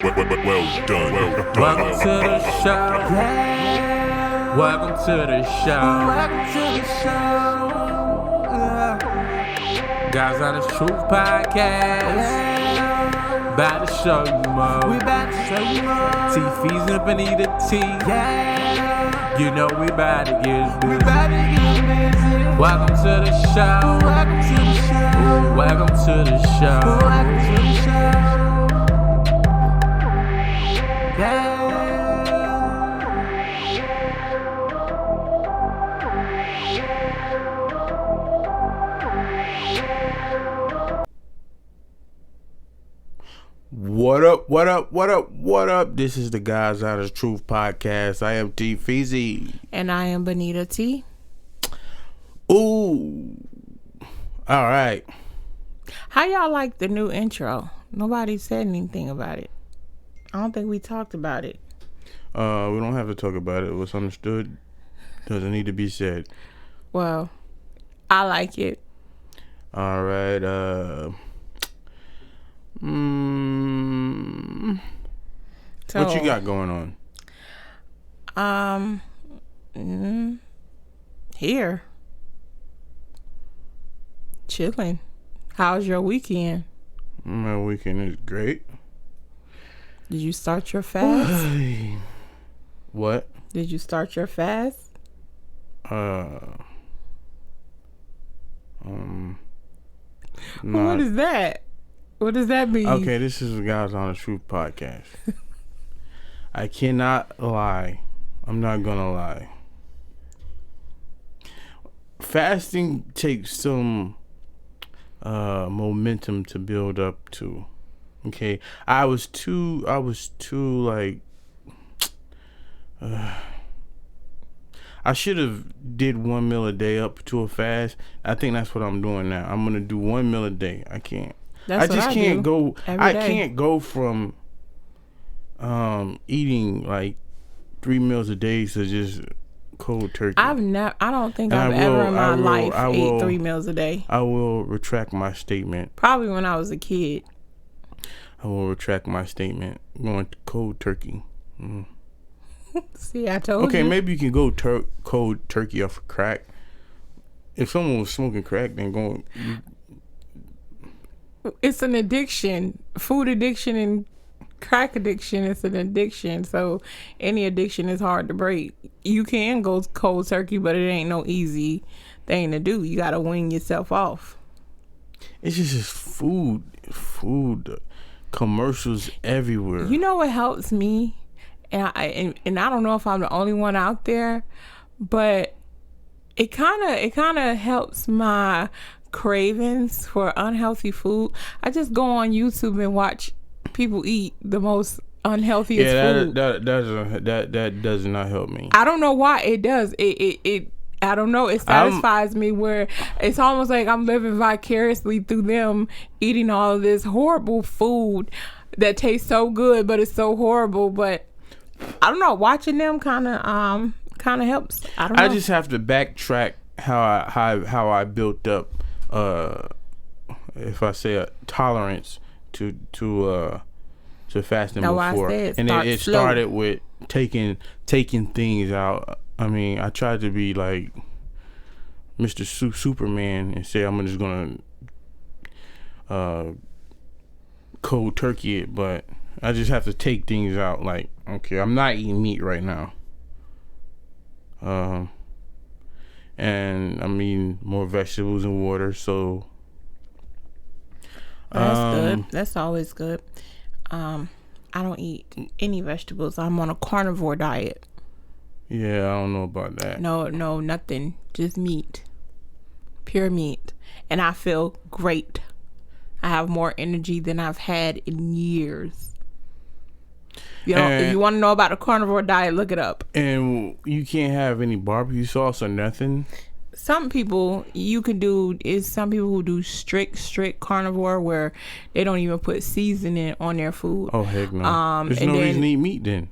Well done. Welcome to the show. Yeah. Welcome to the show. Welcome to the show. Guys on the Truth Podcast. Yeah. About to show you more. We about to show you more. T-Fees and Benita T. Yeah. You know we about to get We busy. about to get busy. Welcome to the show. Welcome to the show. Welcome to the show. Welcome to the show. Yeah. What up? What up? What up? What up? This is the Guys Out of the Truth Podcast. I am T Feezy. And I am Benita T. Ooh. All right. How y'all like the new intro? Nobody said anything about it. I don't think we talked about it. We don't have to talk about it. What's understood doesn't need to be said. Well, I like it. All right. So, What you got going on? Here. Chilling. How's your weekend? My weekend is great. Did you start your fast? What? Did you start your fast? Nah. What is that? What does that mean? Okay, this is the Guys on the Truth Podcast. I cannot lie. I'm not gonna lie. Fasting takes some momentum to build up to. Okay, I was too like. I should have did 1 meal a day up to a fast. I think that's what I'm doing now. I'm gonna do 1 meal a day. I can't. That's I just what can't do go. every I day. can't go from eating like 3 meals a day to just cold turkey. I don't think And I've I will- ever in my I will- life I ate will- 3 meals a day. I will retract my statement. Probably when I was a kid. I will retract my statement. Going to cold turkey. See, I told Okay, you. maybe you can go cold turkey off of crack. If someone was smoking crack, then go. It's an addiction. Food addiction and crack addiction is an addiction. So any addiction is hard to break. You can go cold turkey, but it ain't no easy thing to do. You got to wean yourself off. It's just food commercials everywhere. You know what helps me? And I don't know if I'm the only one out there, but it kind of helps my cravings for unhealthy food. I just go on YouTube and watch people eat the most unhealthiest food. that does not help me. I don't know why it does. It I don't know. It satisfies me where it's almost like I'm living vicariously through them eating all of this horrible food that tastes so good, but it's so horrible. But I don't know. Watching them kind of helps. I don't know. I just have to backtrack how I built up if I say a tolerance to fasting That's why I before, said and start it slow. started with taking things out. I mean, I tried to be like Mr. Superman and say I'm just gonna cold turkey it, but I just have to take things out. Like, okay, I'm not eating meat right now. And I'm eating more vegetables and water, so That's good. That's always good. I don't eat any vegetables. I'm on a carnivore diet. yeah, I don't know about that. No, nothing. Just meat. Pure meat. And I feel great. I have more energy than I've had in years. If you want to know about a carnivore diet, look it up. And you can't have any barbecue sauce or nothing. Some people you can do is some people who do strict carnivore where they don't even put seasoning on their food. Oh heck no! There's and no then- reason to eat meat then.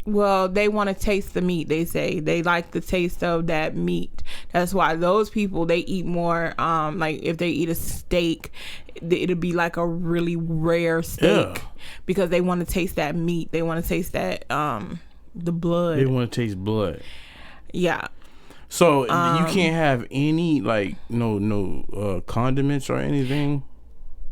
Well, they want to taste the meat. They say they like the taste of that meat. That's why those people, they eat more. Like if they eat a steak, it'll be like a really rare steak because they want to taste that meat. They want to taste that the blood. They want to taste blood. Yeah. So you can't have any like no condiments or anything.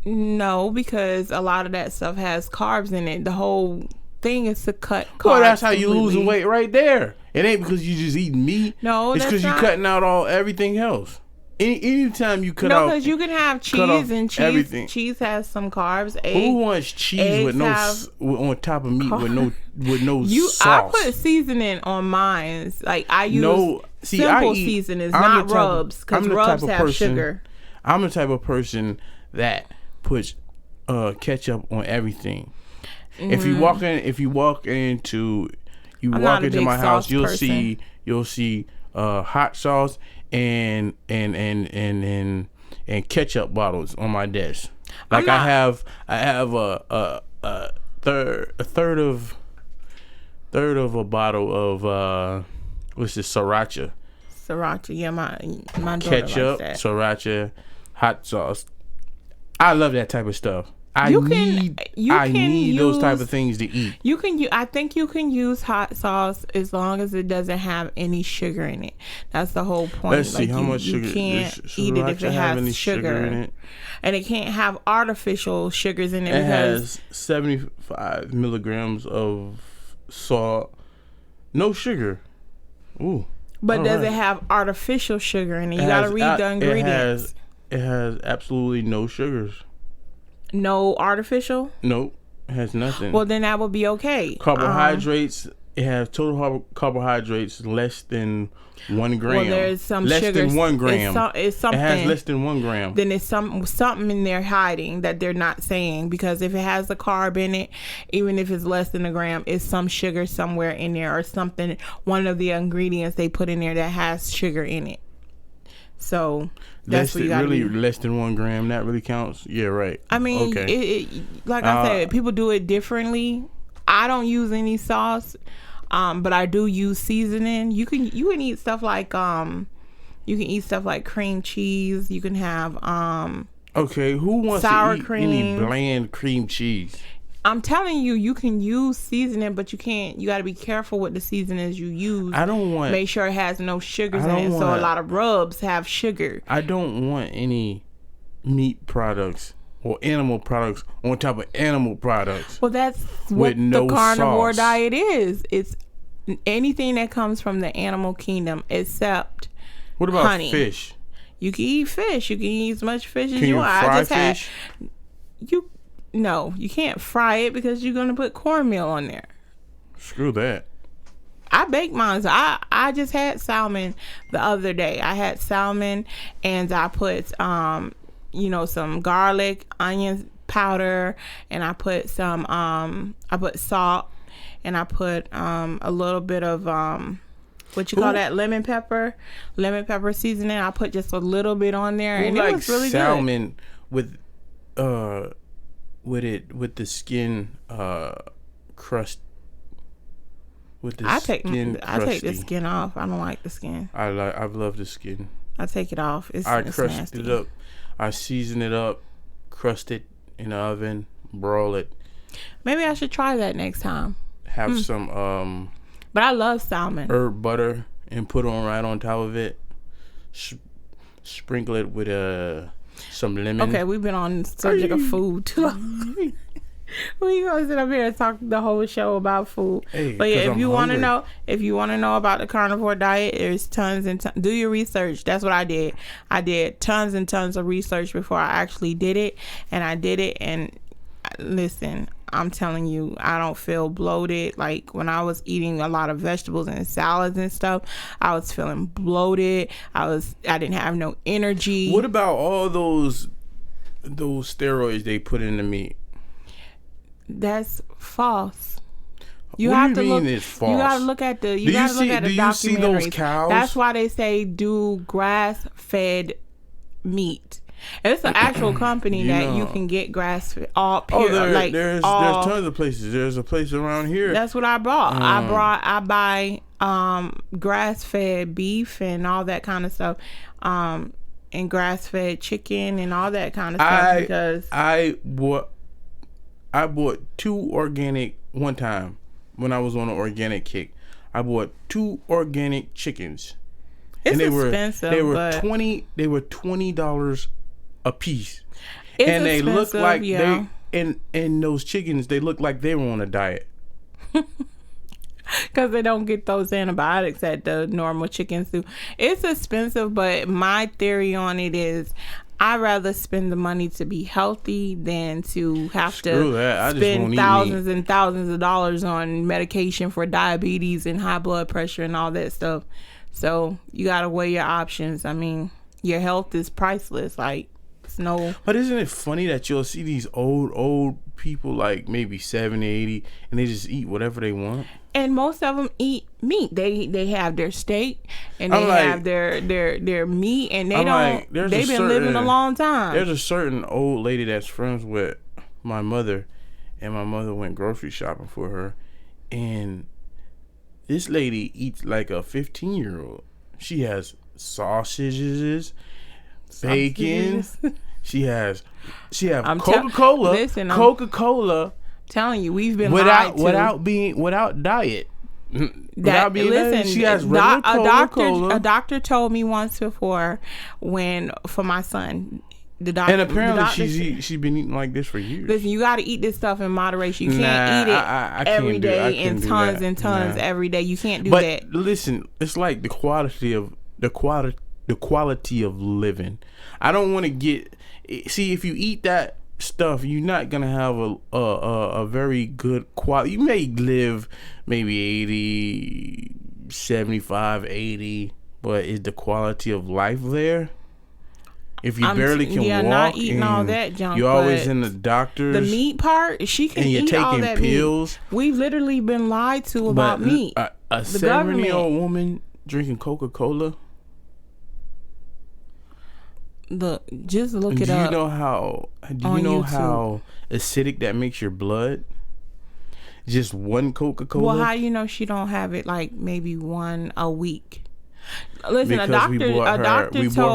No, because a lot of that stuff has carbs in it. The whole thing is to cut carbs. Well, that's how you completely. lose weight right there. It ain't because you just eating meat. No, it's because you cutting out everything else. Anytime you cut out, because you can have cheese and cheese. Everything. Cheese has some carbs. Who wants cheese with on top of meat with no sauce? I put seasoning on mine. Like I use simple seasonings, not rubs, because rubs have sugar. I'm the type of person that puts ketchup on everything. Mm-hmm. If you walk into my house, you'll see hot sauce and ketchup bottles on my desk. Like I have a third of a bottle of what's this, sriracha. Sriracha, yeah, my daughter ketchup, likes that. Sriracha, hot sauce. I love that type of stuff. I need those type of things to eat. I think you can use hot sauce as long as it doesn't have any sugar in it. That's the whole point. Let's see how much sugar. You can't eat it if it has sugar in it, and it can't have artificial sugars in it. It has 75 milligrams of salt, no sugar. Ooh. But does it have artificial sugar in it? You gotta read the ingredients. It has absolutely no sugars. No artificial? Nope. It has nothing. Well, then that would be okay. Carbohydrates, it has total carbohydrates less than 1 gram. Well, there's some less sugars. than 1 gram. It's something. It has less than 1 gram. Then it's something in there hiding that they're not saying, because if it has a carb in it, even if it's less than 1 gram, it's some sugar somewhere in there, or something, one of the ingredients they put in there that has sugar in it. So that's what you got to do. Less than 1 gram, that really counts? Yeah, right. I mean, okay. Like I said, people do it differently. I don't use any sauce, but I do use seasoning. You can eat stuff like cream cheese. You can have okay, who wants sour to eat cream. any bland cream cheese? I'm telling you, you can use seasoning, but you can't. You got to be careful with the seasonings you use. I don't want. Make sure it has no sugars in it. So a lot of rubs have sugar. I don't want any meat products or animal products on top of animal products. Well, that's what the carnivore diet is. It's anything that comes from the animal kingdom except what about honey. Fish? You can eat fish. You can eat as much fish as you want. Fry fish? No, you can't fry it because you're gonna put cornmeal on there. Screw that. I bake mine. I just had salmon the other day. I had salmon and I put some garlic, onion powder, and I put some I put salt, and I put a little bit of call that lemon pepper seasoning. I put just a little bit on there, and it was really salmon good. with the skin crust. I take the skin off. I don't like the skin. I love the skin. I take it off. It's crust nasty. it up. I season it up, crust it in the oven, broil it. Maybe I should try that next time. Have some but I love salmon. Herb butter and put right on top of it. Sprinkle it with some lemon. Okay, we've been on the subject of food too long. We gonna sit up here and talk the whole show about food. Hey, but yeah, if you want to know about the carnivore diet, there's tons and tons. Do your research. That's what I did. I did tons and tons of research before I actually did it, and I did it. And listen, I'm telling you, I don't feel bloated. Like when I was eating a lot of vegetables and salads and stuff, I was feeling bloated. I didn't have no energy. What about all those steroids they put in the meat? That's false. You gotta look at the documentary. You see those cows? That's why they say do grass-fed meat. It's an actual company that you can get grass fed. There's tons of places. There's a place around here. That's what I bought. I buy grass fed beef and all that kind of stuff, and grass fed chicken and all that kind of stuff. Because I bought 2 organic one time when I was on an organic kick. I bought 2 organic chickens. It's and expensive. They were $20 a piece. And they look like they and those chickens, they look like they were on a diet. Because they don't get those antibiotics that the normal chickens do. It's expensive, but my theory on it is I'd rather spend the money to be healthy than to have spend thousands and thousands of dollars on medication for diabetes and high blood pressure and all that stuff. So you got to weigh your options. I mean, your health is priceless. Like, it's no... But isn't it funny that you'll see these old people, like maybe 70, 80, and they just eat whatever they want? And most of them eat meat. They have their steak and they have their meat, and they've been living a long time. There's a certain old lady that's friends with my mother, and my mother went grocery shopping for her, and this lady eats like a 15-year-old. She has sausages, bacon. She have Coca-Cola. Coca-Cola. Telling you, we've been lied to. without diet. She has regular Coca-Cola. A doctor told me once before for my son. The doctor, and apparently she's been eating like this for years. Listen, you got to eat this stuff in moderation. You can't eat it every day and tons and tons every day. You can't do that. But listen, it's like the quality of living. I don't want to see if you eat that stuff, you're not gonna have a very good quality. You may live maybe 80, 75, 80, but is the quality of life there? If you barely can walk, not eating all that junk. You're always in the doctors. The meat part, she can eat all that pills. Meat. We've literally been lied to about meat. A 70-year-old woman drinking Coca-Cola. Just look it up. Do you know how acidic that makes your blood? Just one Coca-Cola. Well, how you know she don't have it like maybe one a week? Listen, because we bought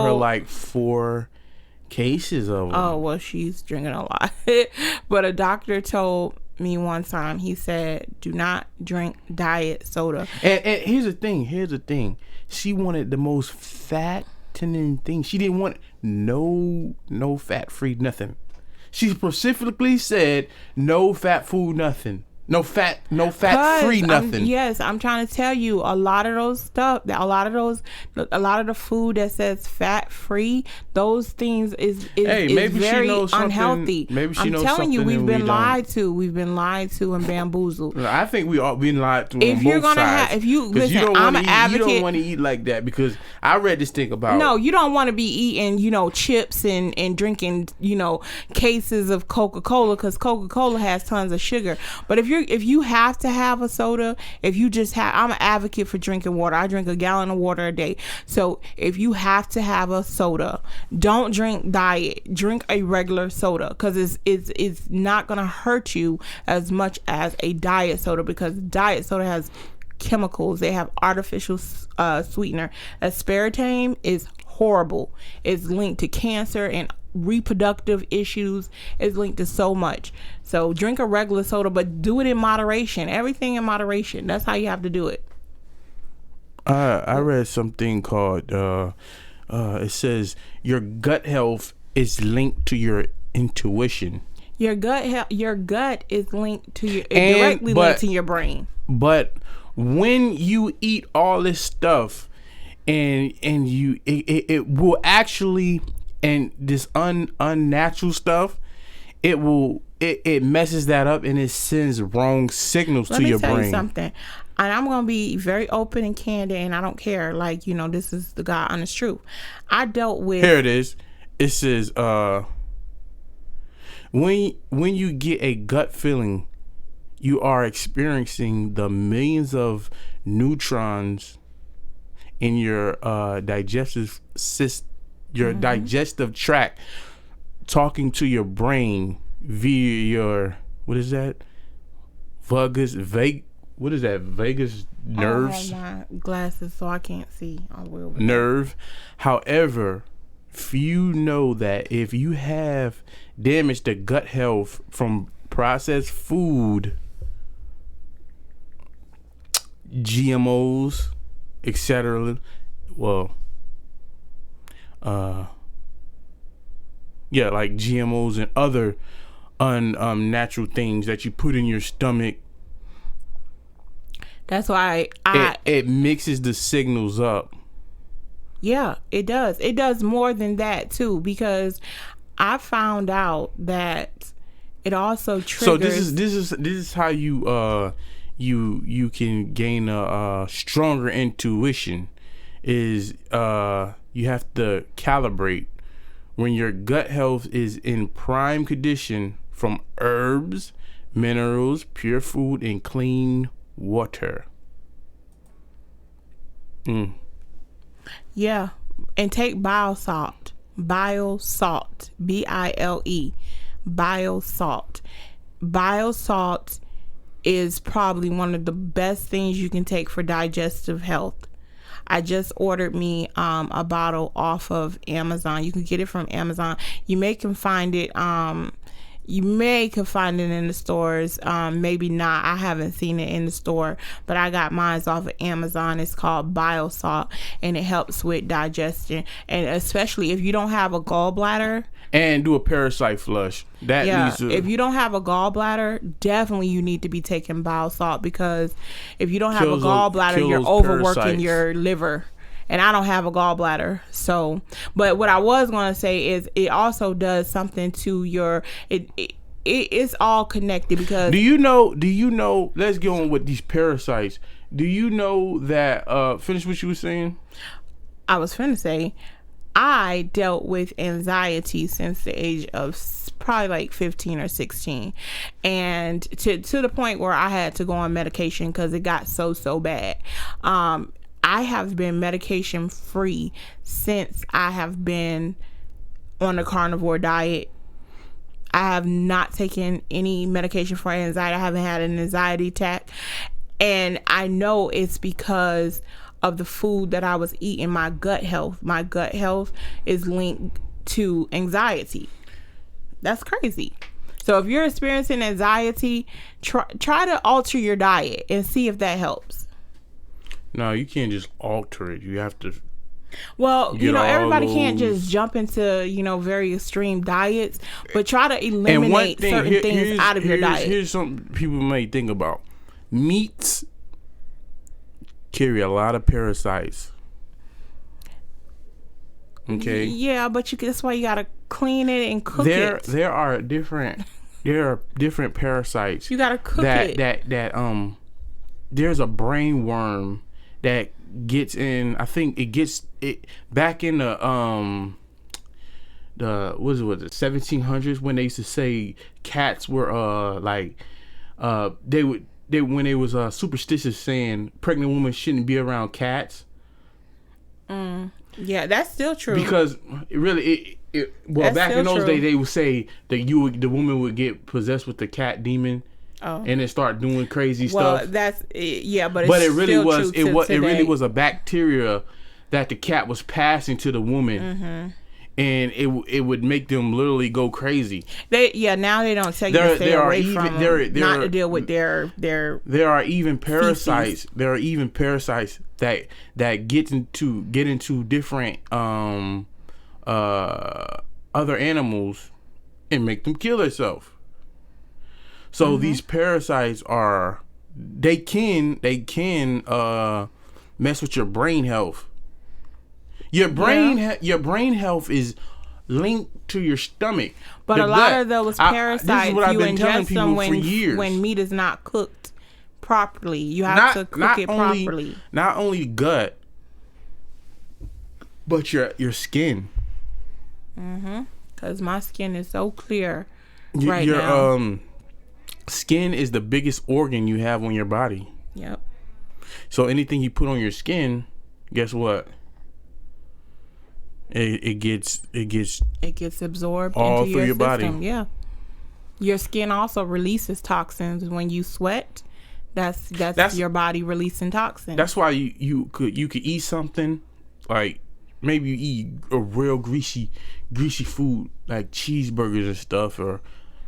her like 4 cases of them. Oh well, she's drinking a lot. But a doctor told me one time. He said, "Do not drink diet soda." And here's the thing. She wanted the most fattening thing. She didn't want no fat free nothing. She specifically said no fat food nothing. No fat free nothing. Yes, I'm trying to tell you, a lot of those stuff, a lot of the food that says fat free, those things is very unhealthy. Maybe she I'm knows telling you, something we've been lied to. We've been lied to and bamboozled. I think we all been lied to. If you're gonna have, I'm an advocate. You don't want to eat like that because I read this thing about. No, you don't want to be eating, chips and drinking, cases of Coca-Cola because Coca-Cola has tons of sugar. But if you have to have a soda, I'm an advocate for drinking water. I drink a gallon of water a day. So if you have to have a soda, don't drink diet. Drink a regular soda because it's not gonna hurt you as much as a diet soda because diet soda has chemicals. They have artificial sweetener. Aspartame is horrible. It's linked to cancer and reproductive issues. Is linked to so much. So drink a regular soda, but do it in moderation. Everything in moderation. That's how you have to do it. I read something called it says your gut health is linked to your intuition. Your gut is linked to directly linked to your brain. But when you eat all this stuff and it will actually, and this unnatural stuff, it messes that up and it sends wrong signals to your brain. Let me tell you something, and I'm gonna be very open and candid, and I don't care. This is the God honest truth. I dealt with. Here it is. It says when you get a gut feeling, you are experiencing the millions of neutrons in your digestive system. your digestive tract talking to your brain via your, what is that? Vagus nerves. I have my glasses so I can't see. Nerve. However, few know that if you have damage to gut health from processed food, GMOs, etc. Well, like GMOs and other unnatural things that you put in your stomach. That's why it mixes the signals up. Yeah, it does. It does more than that too, because I found out that it also triggers. So this is how you can gain a stronger intuition. Is you have to calibrate when your gut health is in prime condition from herbs, minerals, pure food, and clean water. Yeah, and take bile salt. Bile salt. BILE. Bile salt. Bile salt is probably one of the best things you can take for digestive health. I just ordered me a bottle off of Amazon. You can get it from Amazon. You may can find it in the stores. Maybe not. I haven't seen it in the store, but I got mine off of Amazon. It's called Bile Salt, and it helps with digestion, and especially if you don't have a gallbladder. And do a parasite flush. If you don't have a gallbladder, definitely you need to be taking bile salt, because if you don't have a gallbladder, you're overworking parasites. Your liver. And I don't have a gallbladder. So, but what I was going to say is it also does something to your, it's all connected, because. Do you know, let's go on with these parasites. Do you know that, finish what you were saying? I was finna say, I dealt with anxiety since the age of probably like 15 or 16, and to the point where I had to go on medication because it got so bad. I have been medication free since I have been on the carnivore diet. I have not taken any medication for anxiety. I haven't had an anxiety attack, and I know it's because of the food that I was eating. My gut health is linked to anxiety. That's crazy. So if you're experiencing anxiety, try to alter your diet and see if that helps. No, you can't just alter it. You have to. Well, everybody can't just jump into, very extreme diets, but try to eliminate certain things out of your diet. Here's something people may think about. Meats carry a lot of parasites. Okay. Yeah, but that's why you gotta clean it and cook it. There are different parasites. You gotta cook it. That there's a brain worm that gets in. I think it gets it back in the 1700s, when they used to say cats were when they was superstitious, saying pregnant women shouldn't be around cats. Yeah, that's still true. Because back in those days, they would say that the woman would get possessed with the cat demon, and then start doing crazy stuff. Well, that's but it really was it really was a bacteria that the cat was passing to the woman. Mm-hmm. And it would make them literally go crazy. Now they don't tell you to stay away from them, not to deal with their. There are even parasites. Feces. There are even parasites that get into different other animals and make them kill themselves. So these parasites they can mess with your brain health. Your brain health is linked to your stomach. But a lot of those parasites, you ingest them when meat is not cooked properly. You have to cook it properly. Not only gut, but your skin. Because my skin is so clear right now. Your skin is the biggest organ you have on your body. Yep. So anything you put on your skin, guess what? it gets absorbed all into through your system. body. Yeah. Your skin also releases toxins when you sweat. That's your body releasing toxins. That's why you could eat something like maybe you eat a real greasy food like cheeseburgers and stuff or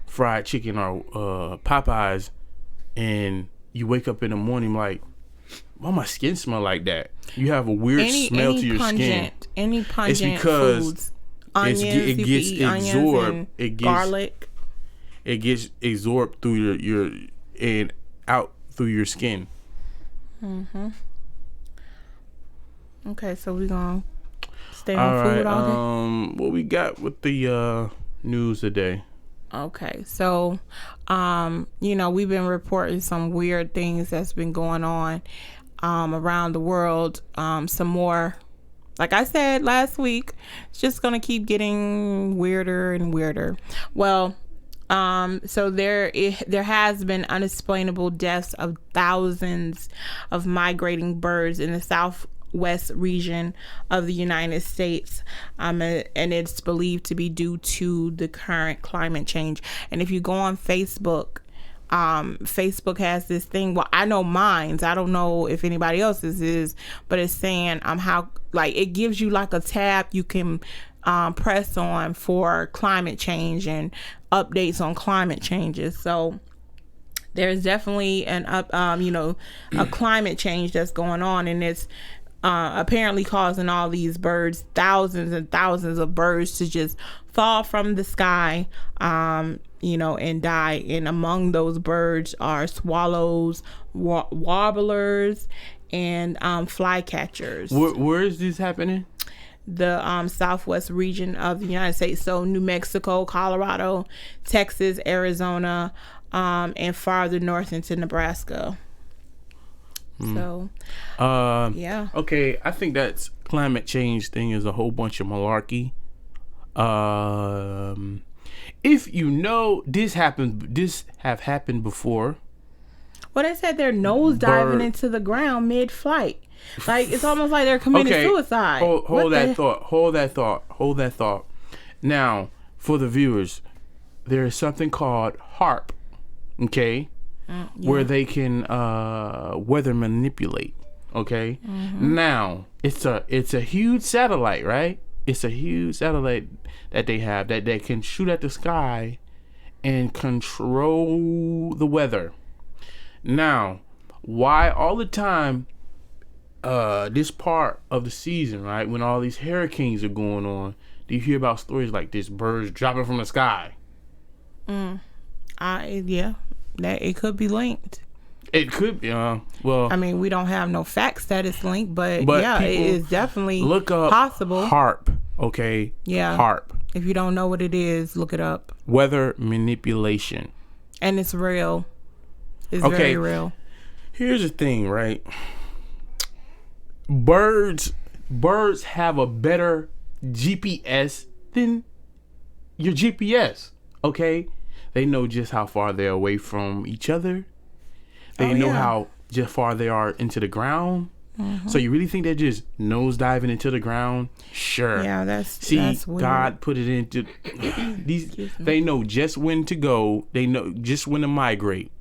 fried chicken or Popeyes, and you wake up in the morning like, why my skin smell like that? You have a weird smell to your skin. Any pungent it's because foods. Onions, it gets absorbed. Garlic. It gets absorbed through your and out through your skin. Okay, so we're gonna stay on food all day. What we got with the news today? Okay, so we've been reporting some weird things that's been going on around the world. Some more, like I said last week, it's just gonna keep getting weirder and weirder. Well, so there has been unexplainable deaths of thousands of migrating birds in the southwest region of the United States, and it's believed to be due to the current climate change. And if you go on Facebook, Facebook has this thing. Well, I know mine's. I don't know if anybody else's is, but it's saying how like it gives you like a tab you can press on for climate change and updates on climate changes. So there's definitely a climate change that's going on, and it's apparently causing all these birds, thousands and thousands of birds, to just fall from the sky, and die. And among those birds are swallows, warblers, and flycatchers. Where is this happening? The southwest region of the United States. So New Mexico, Colorado, Texas, Arizona, and farther north into Nebraska. So, yeah. Okay, I think that's climate change thing is a whole bunch of malarkey. If you know this have happened before. Well, they said they're nose diving into the ground mid-flight. Like, it's almost like they're committing suicide. Hold that thought. Now, for the viewers, there is something called HARP, okay? Where they can weather manipulate, okay? Now, it's a huge satellite, right? It's a huge satellite that they have that they can shoot at the sky and control the weather. Now, why all the time this part of the season, right, when all these hurricanes are going on, do you hear about stories like this, birds dropping from the sky? Yeah, that it could be linked. It could be. Well, I mean, we don't have no facts that it's linked, but yeah, it is definitely look up possible. HARP, okay? Yeah, HARP. If you don't know what it is, look it up. Weather manipulation. And it's real. It's very real. Here's the thing, right? Birds have a better GPS than your GPS, okay? They know just how far they're away from each other. They know how just far they are into the ground. So you really think they're just nose diving into the ground? Sure. Yeah, that's weird. God put it into these. They know just when to go. They know just when to migrate.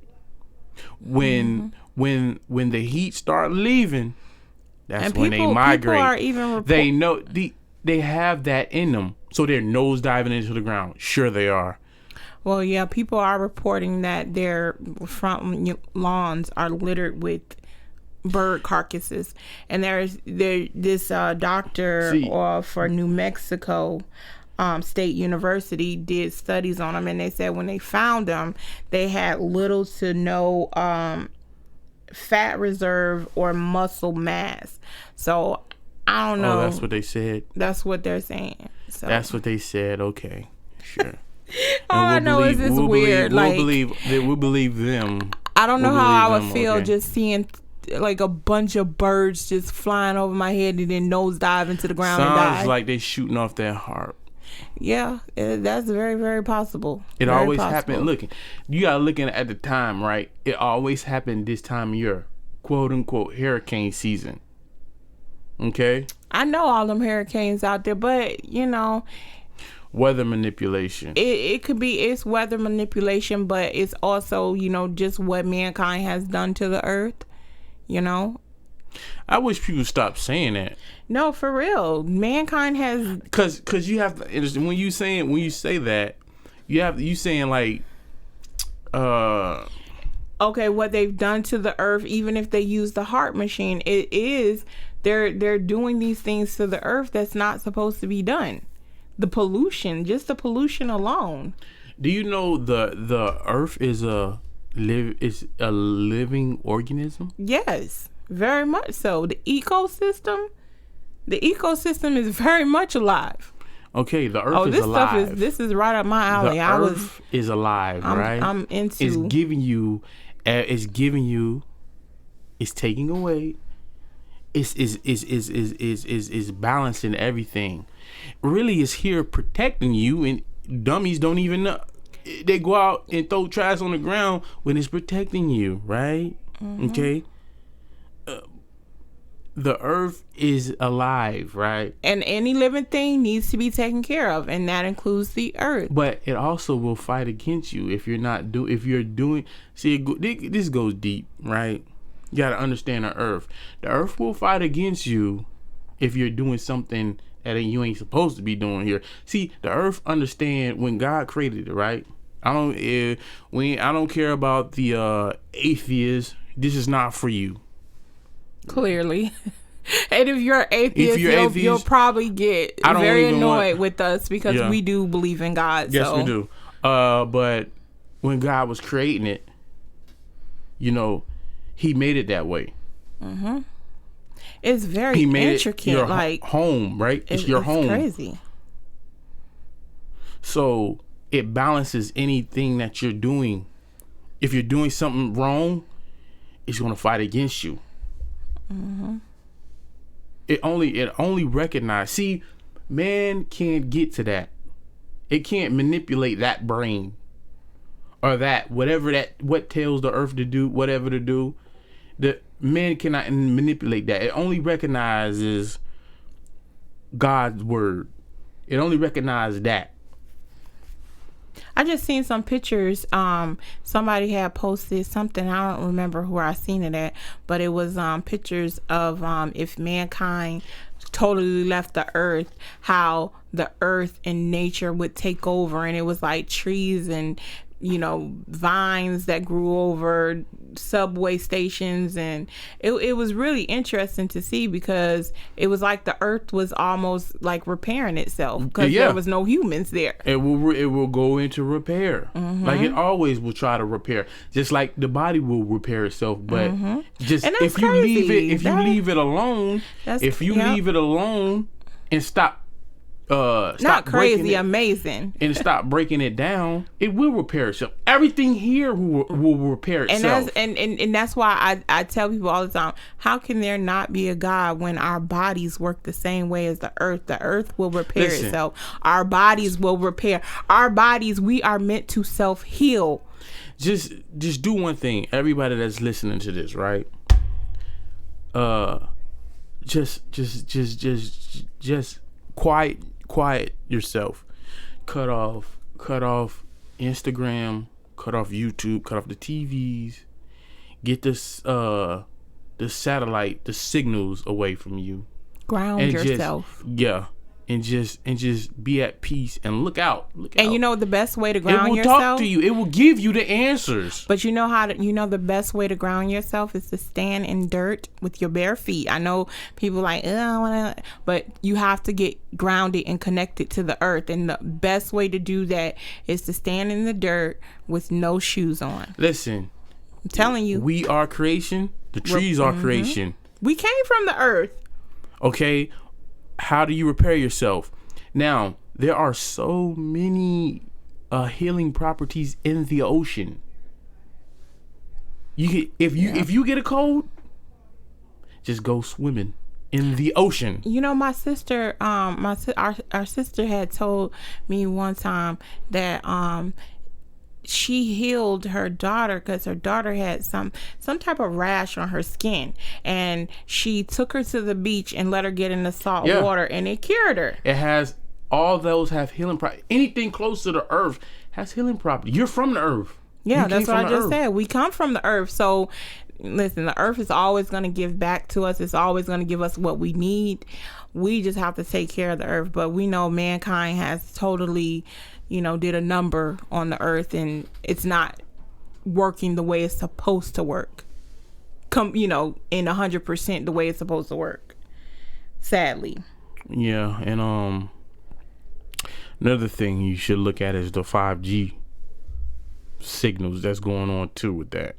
When the heat start leaving, that's when they migrate. Are even they know they have that in them, so they're nose diving into the ground. Sure, they are. Well, yeah, people are reporting that their front lawns are littered with bird carcasses, and there's this doctor for New Mexico State University did studies on them, and they said when they found them, they had little to no fat reserve or muscle mass. So I don't know. Oh, that's what they said. That's what they're saying. So that's what they said. Okay, sure. All I know is it's weird. We'll believe them. I don't know how I would feel just seeing like a bunch of birds just flying over my head and then nosedive into the ground and die. Sounds like they shooting off their HARP. Yeah, that's very, very possible. It always happened. Look, you gotta look at the time, right? It always happened this time of year, quote unquote, hurricane season. Okay. I know all them hurricanes out there, but weather manipulation. It could be, it's weather manipulation, but it's also, just what mankind has done to the earth, I wish people stop saying that. No, for real. Mankind has, cause you have to understand when you say that, you saying like, okay, what they've done to the earth, even if they use the heart machine, they're doing these things to the earth that's not supposed to be done. The pollution, just the pollution alone. Do you know the earth is a living organism? Yes, very much so. The ecosystem is very much alive. Okay, the earth is alive. This is right up my alley. The earth is alive, right? I'm into. It's giving you, it's taking away, is balancing everything. Really, is here protecting you, and dummies don't even know. They go out and throw trash on the ground when it's protecting you, right? Mm-hmm. Okay. The earth is alive, right? And any living thing needs to be taken care of, and that includes the earth. But it also will fight against you if you're not doing. See, this goes deep, right? You got to understand the earth. The earth will fight against you if you're doing something that you ain't supposed to be doing here. See, the earth understand when God created it, right? I don't care about the atheists. This is not for you. Clearly. And if you're atheist, you'll probably get very annoyed with us because we do believe in God. Yes, we do. But when God was creating it, He made it that way. Mm-hmm. It's very intricate. Your home, right? It's your home. It's crazy. So it balances anything that you're doing. If you're doing something wrong, it's going to fight against you. Mm-hmm. It only recognize. See, man can't get to that. It can't manipulate that brain or what tells the earth to do whatever to do. The man cannot manipulate that. It only recognizes God's word. It only recognizes that. I just seen some pictures. Somebody had posted something. I don't remember where I seen it at, but it was pictures of if mankind totally left the earth, how the earth and nature would take over, and it was like trees and vines that grew over subway stations, and it was really interesting to see because it was like the earth was almost like repairing itself because there was no humans there. It will go into repair. Mm-hmm. Like it always will try to repair, just like the body will repair itself. But if you leave it alone and stop. Not crazy, amazing. And stop breaking it down, it will repair itself. Everything here will repair itself. And that's why I tell people all the time, how can there not be a God when our bodies work the same way as the earth? The earth will repair itself. Our bodies will repair. Our bodies, we are meant to self-heal. Just do one thing. Everybody that's listening to this, right? Just quiet yourself. Cut off Instagram, cut off YouTube, cut off the TVs. Get this the satellite, the signals away from you. Ground yourself. And just be at peace and look out. And the best way to ground yourself. It will talk to you. It will give you the answers. But the best way to ground yourself is to stand in dirt with your bare feet. I know people like, but you have to get grounded and connected to the earth. And the best way to do that is to stand in the dirt with no shoes on. Listen, I'm telling you, we are creation. The trees are creation. We came from the earth. Okay. How do you repair yourself? Now, there are so many healing properties in the ocean. If you get a cold, just go swimming in the ocean. My sister, our sister had told me one time that she healed her daughter because her daughter had some type of rash on her skin, and she took her to the beach and let her get in the salt water, and it cured her. It has, all those have healing property. Anything close to the earth has healing property. You're from the earth. Yeah, that's what I just said. We come from the earth. So listen, the earth is always going to give back to us. It's always going to give us what we need. We just have to take care of the earth. But we know mankind has totally, did a number on the earth, and it's not working the way it's supposed to work. In 100% the way it's supposed to work. Sadly. Yeah, and another thing you should look at is the 5G signals that's going on too with that.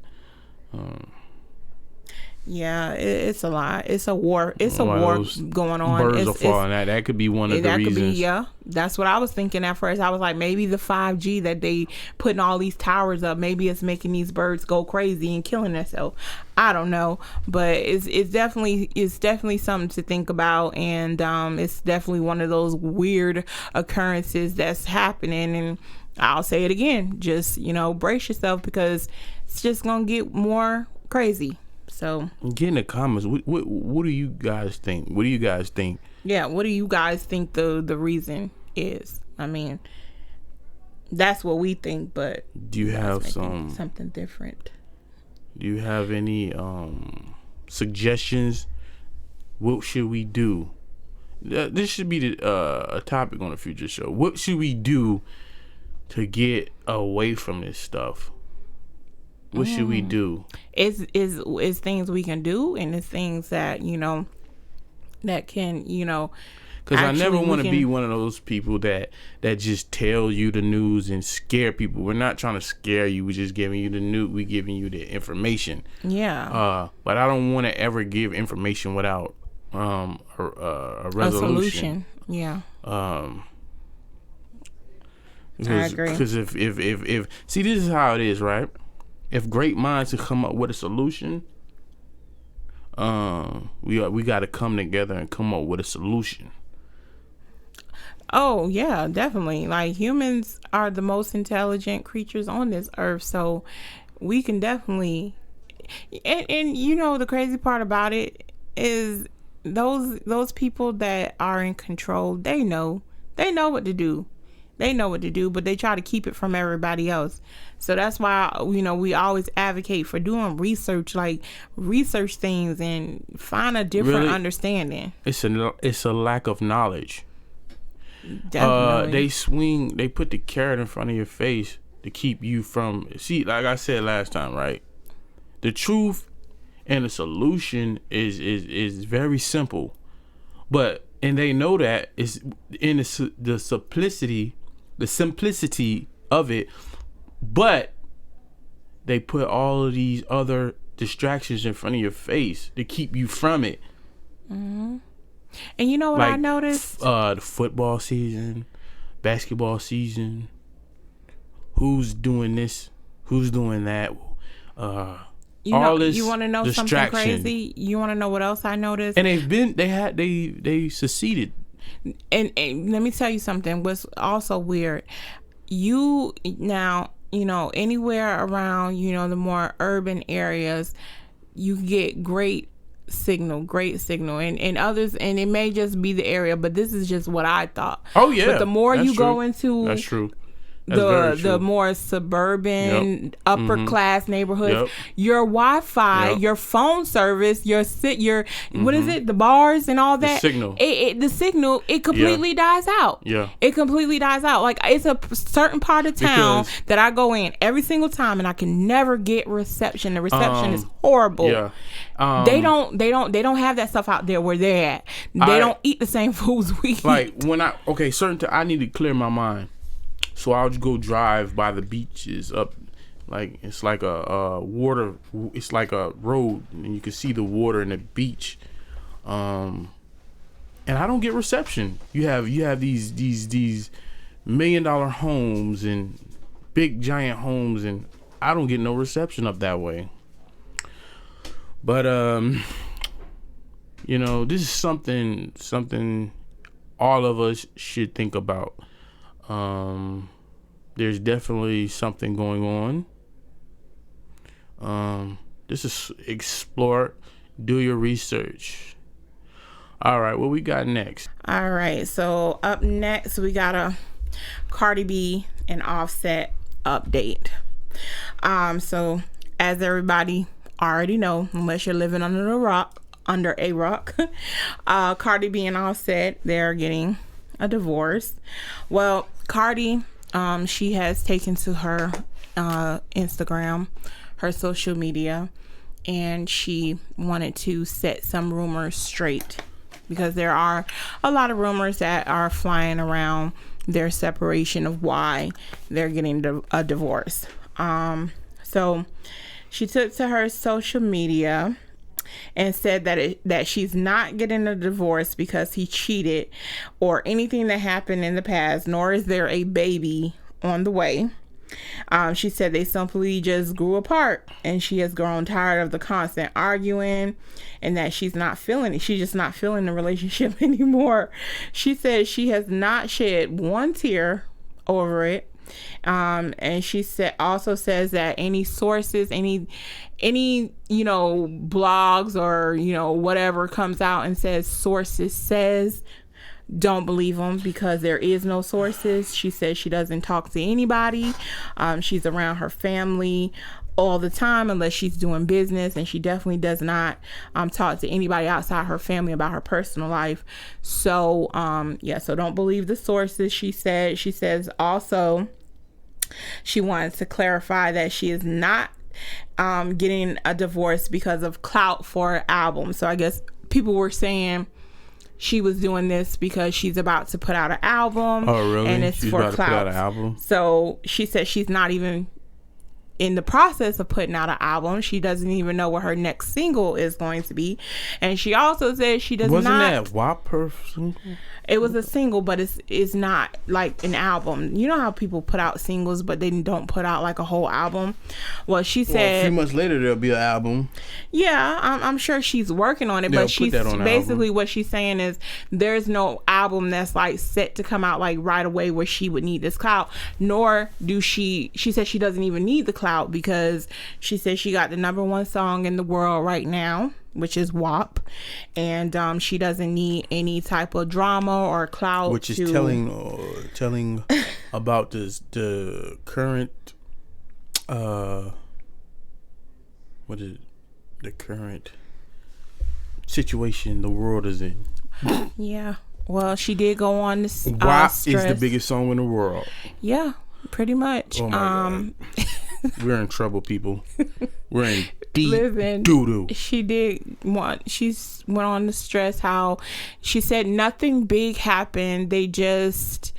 Yeah, it's a lot. It's a war. It's a war going on. Birds are falling. That could be one of the reasons. That's what I was thinking at first. I was like, maybe the 5G that they putting all these towers up, maybe it's making these birds go crazy and killing themselves. I don't know, but it's definitely something to think about, and it's definitely one of those weird occurrences that's happening. And I'll say it again, just brace yourself, because it's just gonna get more crazy. So get in the comments. What do you guys think? What do you guys think? Yeah, what do you guys think the reason is? I mean, that's what we think, but do you have something different? Do you have any suggestions? What should we do? This should be a topic on a future show. What should we do to get away from this stuff? What should we do? Is things we can do, and it's things that that can Because I never want to be one of those people that just tell you the news and scare people. We're not trying to scare you. We're just giving you the news. We're giving you the information. Yeah. But I don't want to ever give information without a resolution. A solution. Yeah. I agree. Because if see, this is how it is, right? If great minds can come up with a solution, we got to come together and come up with a solution. Oh yeah, definitely. Like, humans are the most intelligent creatures on this earth, so we can definitely. And the crazy part about it is those people that are in control, they know what to do. They know what to do, but they try to keep it from everybody else. So that's why, we always advocate for doing research, like research things and find a different understanding. It's a lack of knowledge. Definitely. They put the carrot in front of your face to keep you from, see, like I said last time, right? The truth and the solution is very simple. And they know that it's in the simplicity of it, but they put all of these other distractions in front of your face to keep you from it. Mm-hmm. And you know what, like, I noticed? The football season, basketball season. Who's doing this? Who's doing that? You want to know something crazy? You want to know what else I noticed? And they succeeded. And let me tell you something. What's also weird? Anywhere around, the more urban areas, you get great signal, and others, and it may just be the area, but this is just what I thought. Oh yeah. But the more you go into, that's true. The more suburban, upper class neighborhoods, your Wi-Fi, your phone service, your what is it? The bars and all that. The signal, it completely dies out. Yeah. It completely dies out. Like, it's a certain part of town that I go in every single time, and I can never get reception. The reception is horrible. Yeah. They don't have that stuff out there where they're at. They don't eat the same foods we eat. Like, when I need to clear my mind. So I'll just go drive by the beaches up, like it's like a water. It's like a road, and you can see the water and the beach. And I don't get reception. You have these $1 million homes and big giant homes, and I don't get no reception up that way. But this is something all of us should think about. There's definitely something going on. This is explore. Do your research. All right, what we got next? All right, so up next we got a Cardi B and Offset update. So as everybody already know, unless you're living under a rock, Cardi B and Offset, they're getting a divorce. Well, Cardi, she has taken to her Instagram, her social media, and she wanted to set some rumors straight, because there are a lot of rumors that are flying around their separation, of why they're getting a divorce. So she took to her social media and said that she's not getting a divorce because he cheated or anything that happened in the past, nor is there a baby on the way. She said they simply just grew apart, and she has grown tired of the constant arguing, and that she's just not feeling the relationship anymore. She said she has not shed one tear over it. And she also says that any sources, any blogs or whatever comes out and says sources says, don't believe them, because there is no sources. She says she doesn't talk to anybody. She's around her family all the time unless she's doing business, and she definitely does not talk to anybody outside her family about her personal life. So so don't believe the sources. She says also she wanted to clarify that she is not getting a divorce because of clout for an album. So I guess people were saying she was doing this because she's about to put out an album. Oh, really? And it's she's for about clout. To put out an album? So she said she's not even in the process of putting out an album. She doesn't even know what her next single is going to be. And she also said she does Wasn't not... that WAP single? It was a single, but it's not like an album. You know how people put out singles, but they don't put out like a whole album? Well, she said... a few months later, there'll be an album. Yeah, I'm sure she's working on it, but she's basically what she's saying is there's no album that's like set to come out like right away where she would need this clout, nor do she said she doesn't even need the clout, because she said she got the #1 song in the world right now, which is WAP, and she doesn't need any type of drama or clout. Which is telling about the current what is it? The current situation the world is in. Yeah. Well, she did go on this. WAP is the biggest song in the world. Yeah, pretty much. Oh my God. We're in trouble, people. We're in deep doo-doo. She went on to stress how she said nothing big happened. They just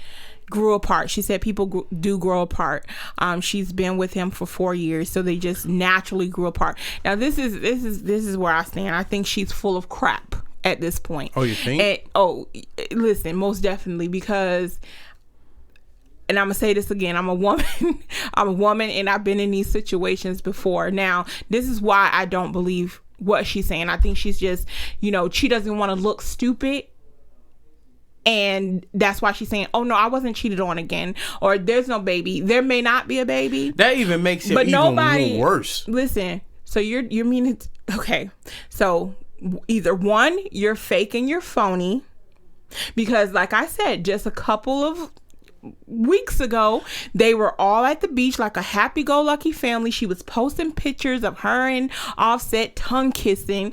grew apart. She said people do grow apart. She's been with him for 4 years, so they just naturally grew apart. Now this is where I stand. I think she's full of crap at this point. Oh, you think? Listen, most definitely, because, and I'm gonna say this again, I'm a woman. I'm a woman, and I've been in these situations before. Now, this is why I don't believe what she's saying. I think she's just, she doesn't want to look stupid. And that's why she's saying, oh no, I wasn't cheated on again, or there's no baby. There may not be a baby. That even makes it even worse. Listen, so you're meaning, okay. So either one, you're fake and you're phony, because like I said, just a couple of weeks ago, they were all at the beach like a happy-go-lucky family. She was posting pictures of her and Offset tongue kissing.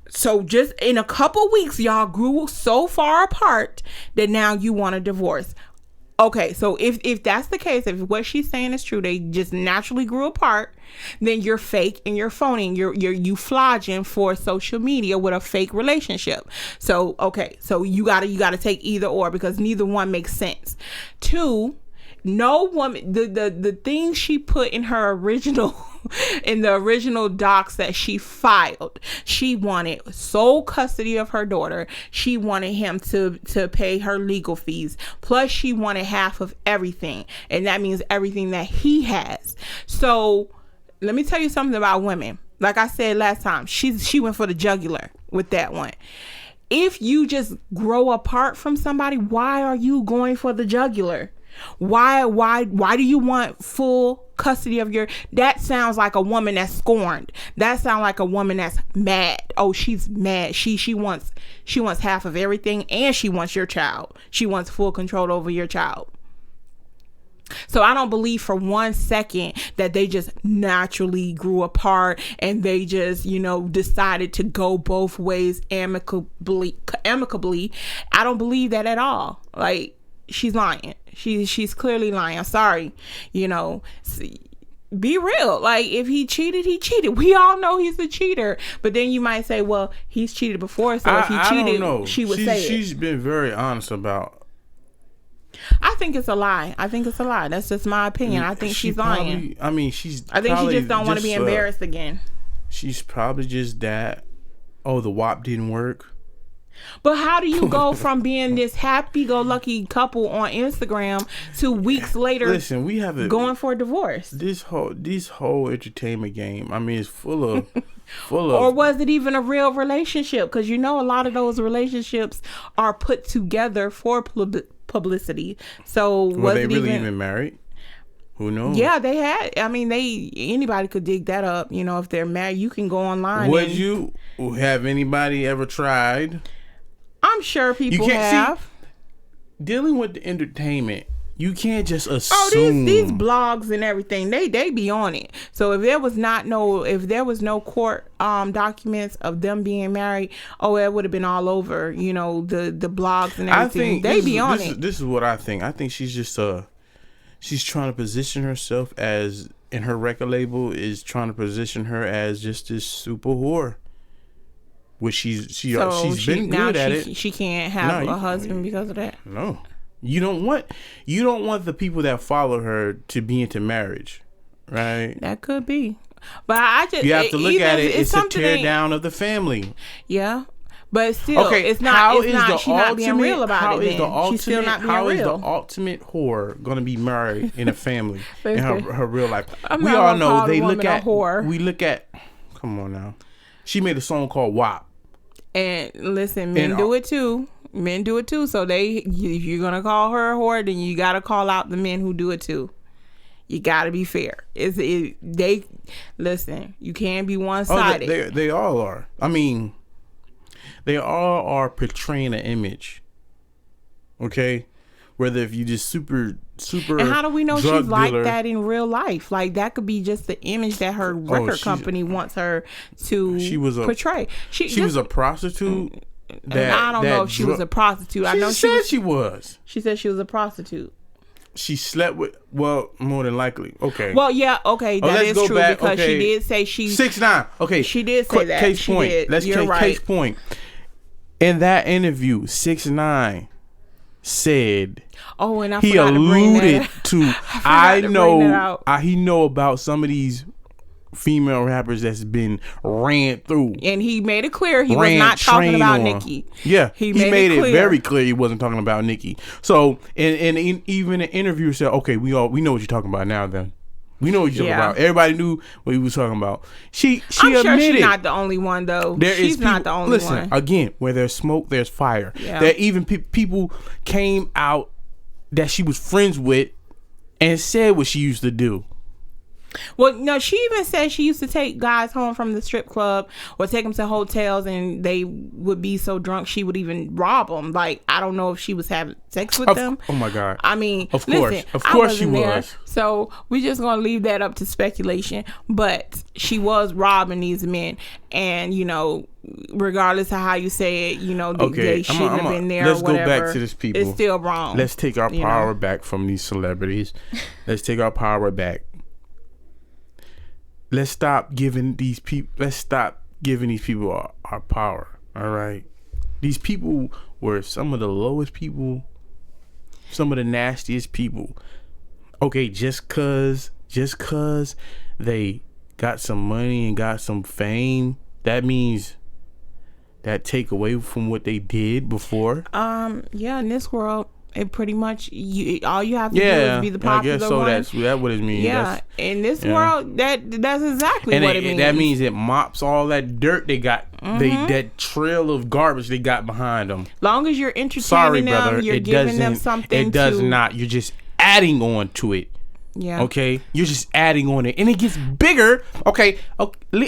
So just in a couple weeks, y'all grew so far apart that now you want a divorce. Okay, so if that's the case, if what she's saying is true, they just naturally grew apart, then you're fake and you're phony. You flogging for social media with a fake relationship. So okay, so you gotta take either or, because neither one makes sense. Two, no woman, the things she put in her original in the original docs that she filed, she wanted sole custody of her daughter. She wanted him to pay her legal fees, plus she wanted half of everything, and that means everything that he has. So let me tell you something about women. Like I said last time, she went for the jugular with that one. If you just grow apart from somebody, why are you going for the jugular? Why do you want full custody of your? That sounds like a woman that's scorned. That sounds like a woman that's mad. Oh, she's mad. She wants half of everything, and she wants your child. She wants full control over your child. So I don't believe for 1 second that they just naturally grew apart and they just, decided to go both ways amicably. I don't believe that at all. Like, she's lying. She's clearly lying. I'm sorry. Be real. Like, if he cheated, he cheated. We all know he's a cheater. But then you might say, well, he's cheated before, so if he cheated, don't know. She would say it. She's been very honest about. I think it's a lie. That's just my opinion. I think she's lying. I think she just don't want to be embarrassed again. She's probably just that. Oh, the WAP didn't work. But how do you go from being this happy-go-lucky couple on Instagram to weeks later? Listen, we have going for a divorce. This whole entertainment game. I mean, it's full of. Or was it even a real relationship? Because a lot of those relationships are put together for publicity. So were they really even married? Who knows? Yeah, they had. I mean, anybody could dig that up. If they're married, you can go online. Have anybody ever tried? I'm sure people have. Dealing with the entertainment, you can't just assume. Oh, these blogs and everything, they be on it. So if there was no court documents of them being married, it would have been all over. The blogs and everything. They be on it. This is what I think. I think she's just she's trying to position herself as, and her record label is trying to position her as just this super whore. Which she's been good at it. She can't have a husband because of that. No, you don't want the people that follow her to be into marriage, right? That could be, but you have to look at it. It's a tear down of the family. Yeah, but still, it's not. She's not being real about it. She's still not being real. How is the ultimate whore going to be married in a family in her real life? We all know they look at whore. We look at. Come on now. She made a song called WAP. And listen, men do it too. So if you're gonna call her a whore, then you gotta call out the men who do it too. You gotta be fair. Listen. You can't be one sided. They all are. I mean, they all are portraying an image. Okay, whether if you just super. And how do we know she's like that in real life? Like, that could be just the image that her record company wants her to portray. She was a prostitute. I don't know if she was a prostitute. I know she said she was. She said she was a prostitute. She slept with, more than likely. Okay. Well, yeah, okay, that is true because she did say she 6'9". Okay. She did say that. Case point. Let's take case point. In that interview, 6'9" said. Oh, and he alluded to I know about some of these female rappers that's been ran through, and he made it clear he was not talking about Nicki. Yeah, he made it very clear he wasn't talking about Nicki. So, and even an interviewer said, "Okay, we know what you're talking about now. Then we know what you're talking about. Everybody knew what he was talking about." She I'm admitted. Sure she's not the only one though. She's not the only one. Listen, again, where there's smoke, there's fire. Yeah. There even people came out that she was friends with and said what she used to do. Well, no, she even said she used to take guys home from the strip club or take them to hotels, and they would be so drunk she would even rob them. Like, I don't know if she was having sex with them. Oh my God! I mean, of course she was. So we're just gonna leave that up to speculation. But she was robbing these men, and regardless of how you say it, they shouldn't have been there. Let's or whatever. Go back to this people. It's still wrong. Let's take our power back from these celebrities. Let's take our power back. Let's stop giving these people. Our power. All right. These people were some of the lowest people, some of the nastiest people. Okay, just cause they got some money and got some fame, that means that take away from what they did before. Yeah, in this world, it pretty much all you have to do is be the popular I guess so. one. That's what it means. Yeah, in this world, that's exactly what it means. That means it mops all that dirt they got, that trail of garbage they got behind them. Long as you're entertaining them, you're giving them something. It does not. You're just adding on to it. Yeah. Okay, you're just adding on it, and it gets bigger. Okay,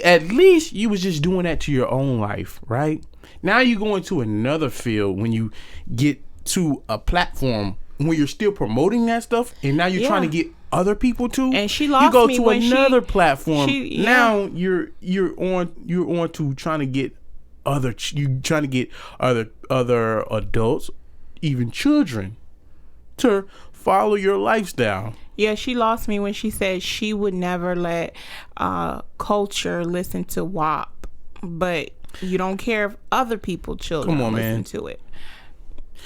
at least you was just doing that to your own life, right? Now you go into another field when you get to a platform when you're still promoting that stuff, and now you're trying to get other people to. And she lost me. You go me to another platform. Now you're on to trying to get other adults, even children, to follow your lifestyle. Yeah, she lost me when she said she would never let culture listen to WAP, but you don't care if other people children listen to it.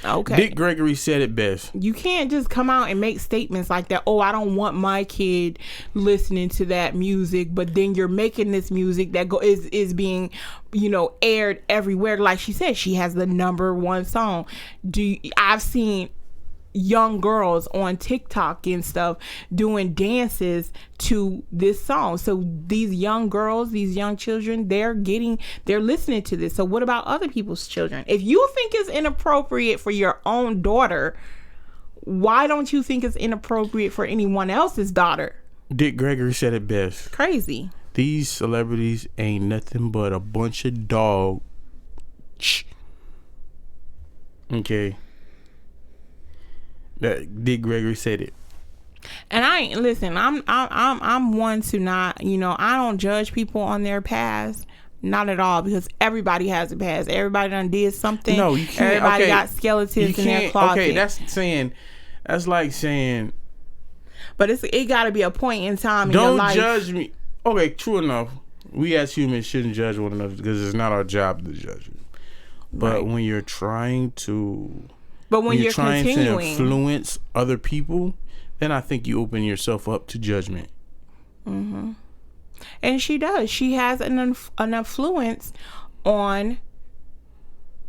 Okay. Dick Gregory said it best. You can't just come out and make statements like that. Oh, I don't want my kid listening to that music, but then you're making this music that is being, aired everywhere. Like she said, she has the #1 song. I've seen young girls on TikTok and stuff doing dances to this song. So these young girls, these young children, they're listening to this. So what about other people's children? If you think it's inappropriate for your own daughter, why don't you think it's inappropriate for anyone else's daughter? Dick Gregory said it best. Crazy. These celebrities ain't nothing but a bunch of dogs. Okay. Dick Gregory said it. And I'm one to not, I don't judge people on their past. Not at all, because everybody has a past. Everybody done did something. No, you can't. Everybody got skeletons in their closet. Okay, that's like saying. But it got to be a point in time in your life. Don't judge me. Okay, true enough. We as humans shouldn't judge one another because it's not our job to judge you. But when you're trying to. But when you're trying continuing to influence other people, then I think you open yourself up to judgment. Mm-hmm. And she does. She has an influence on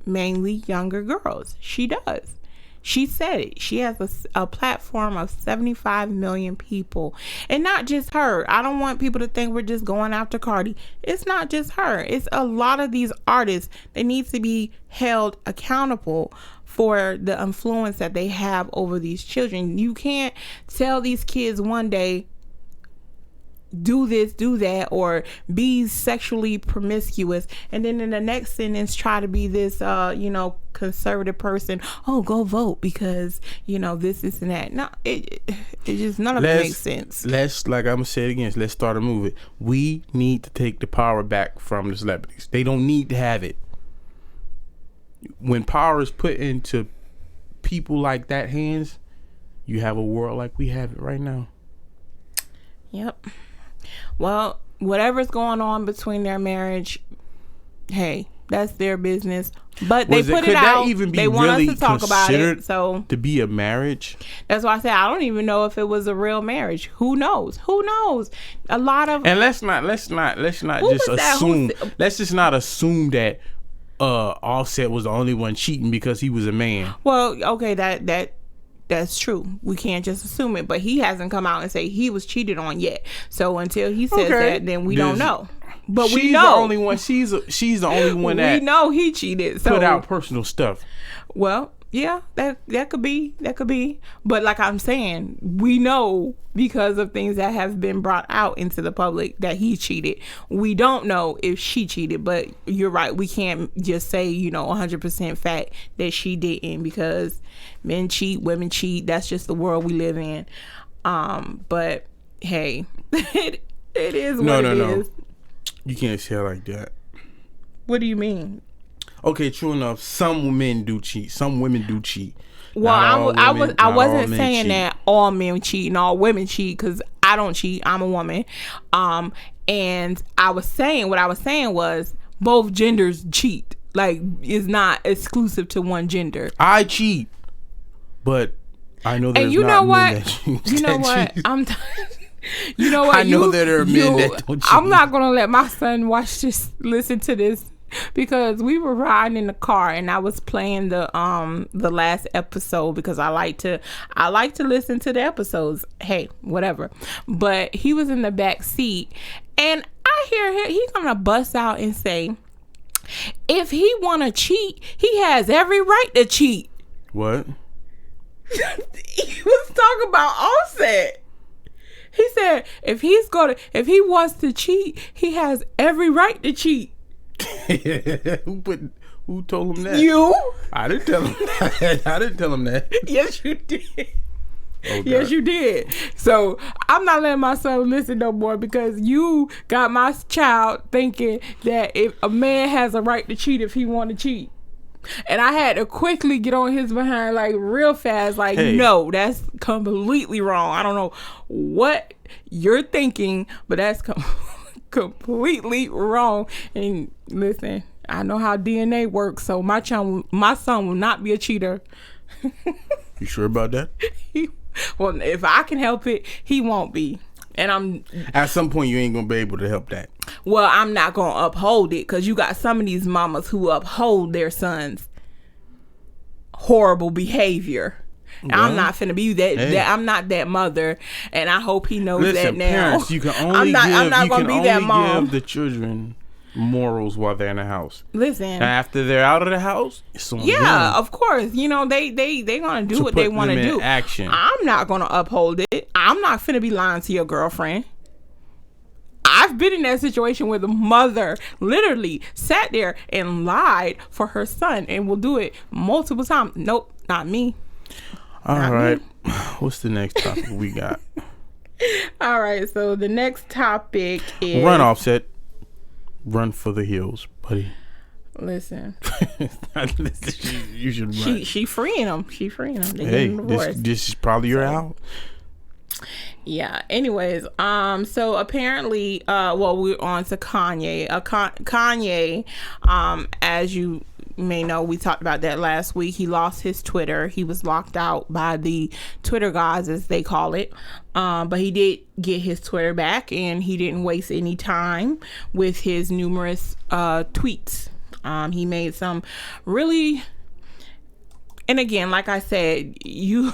mainly younger girls. She does. She said it. She has a platform of 75 million people. And not just her. I don't want people to think we're just going after Cardi. It's not just her. It's a lot of these artists that need to be held accountable for the influence that they have over these children. You can't tell these kids one day, do this, do that, or be sexually promiscuous, and then in the next sentence try to be this conservative person. Oh, go vote because this and that. No, it just none of it makes sense. Let's, like I'm gonna say it again, let's start a movement. We need to take the power back from the celebrities. They don't need to have it. When power is put into people like that hands, you have a world like we have it right now. Yep. Well, whatever's going on between their marriage, hey, that's their business. But they put it out. They want us to talk about it. So to be a marriage. That's why I said I don't even know if it was a real marriage. Who knows? A lot of. And let's not just assume. Let's just not assume that Offset was the only one cheating because he was a man. Well, okay, that's true. We can't just assume it, but he hasn't come out and say he was cheated on yet. So until he says that, then we don't know. But we know. The only one. She's the only one that we know he cheated. So put out personal stuff. Well, yeah, that could be. But like I'm saying, we know because of things that have been brought out into the public that he cheated. We don't know if she cheated, but you're right. We can't just say 100% fact that she didn't, because men cheat, women cheat. That's just the world we live in. But hey, it is what it is. You can't say it like that. What do you mean? Okay, true enough. Some men do cheat. Some women do cheat. Well, I wasn't saying that all men cheat and all women cheat, because I don't cheat. I'm a woman. And what I was saying was both genders cheat. Like, it's not exclusive to one gender. I cheat, but I know there's not men that cheat. You know what? You know what? I know that there are men that don't cheat. I'm not gonna let my son listen to this, because we were riding in the car and I was playing the last episode, because I like to listen to the episodes. Hey, whatever. But he was in the back seat and I hear him. He's gonna bust out and say, "If he wanna cheat, he has every right to cheat." What? He was talking about Offset. He said if he wants to cheat, he has every right to cheat. Who told him that? You? I didn't tell him that. I didn't tell him that. Yes, you did. Oh, yes, you did. So I'm not letting my son listen no more because you got my child thinking that if a man has a right to cheat if he want to cheat. And I had to quickly get on his behind like real fast. Like, no, that's completely wrong. I don't know what you're thinking, but that's completely wrong. And listen, I know how DNA works, so my son will not be a cheater. You sure about that? Well, if I can help it, he won't be. And at some point you ain't gonna be able to help that. Well, I'm not gonna uphold it because you got some of these mamas who uphold their sons' horrible behavior. Well, I'm not finna be that. I'm not that mother, and I hope he knows that now. Parents, you can only give the children morals while they're in the house. Listen, now, after they're out of the house, it's on them. Of course, you know they gonna do what they want to do. Action. I'm not gonna uphold it. I'm not finna be lying to your girlfriend. I've been in that situation where the mother literally sat there and lied for her son and will do it multiple times. Nope, not me. All right. What's the next topic we got? All right, so the next topic is run, Offset. Run for the hills, buddy. Listen. You should run. She freeing them. Hey, this is probably your out. Yeah. Anyways, so apparently, we're on to Kanye. Kanye, as you may know, we talked about that last week. He lost his Twitter. He was locked out by the Twitter gods, as they call it. But he did get his Twitter back, and he didn't waste any time with his numerous tweets. He made some really. And again, like I said, you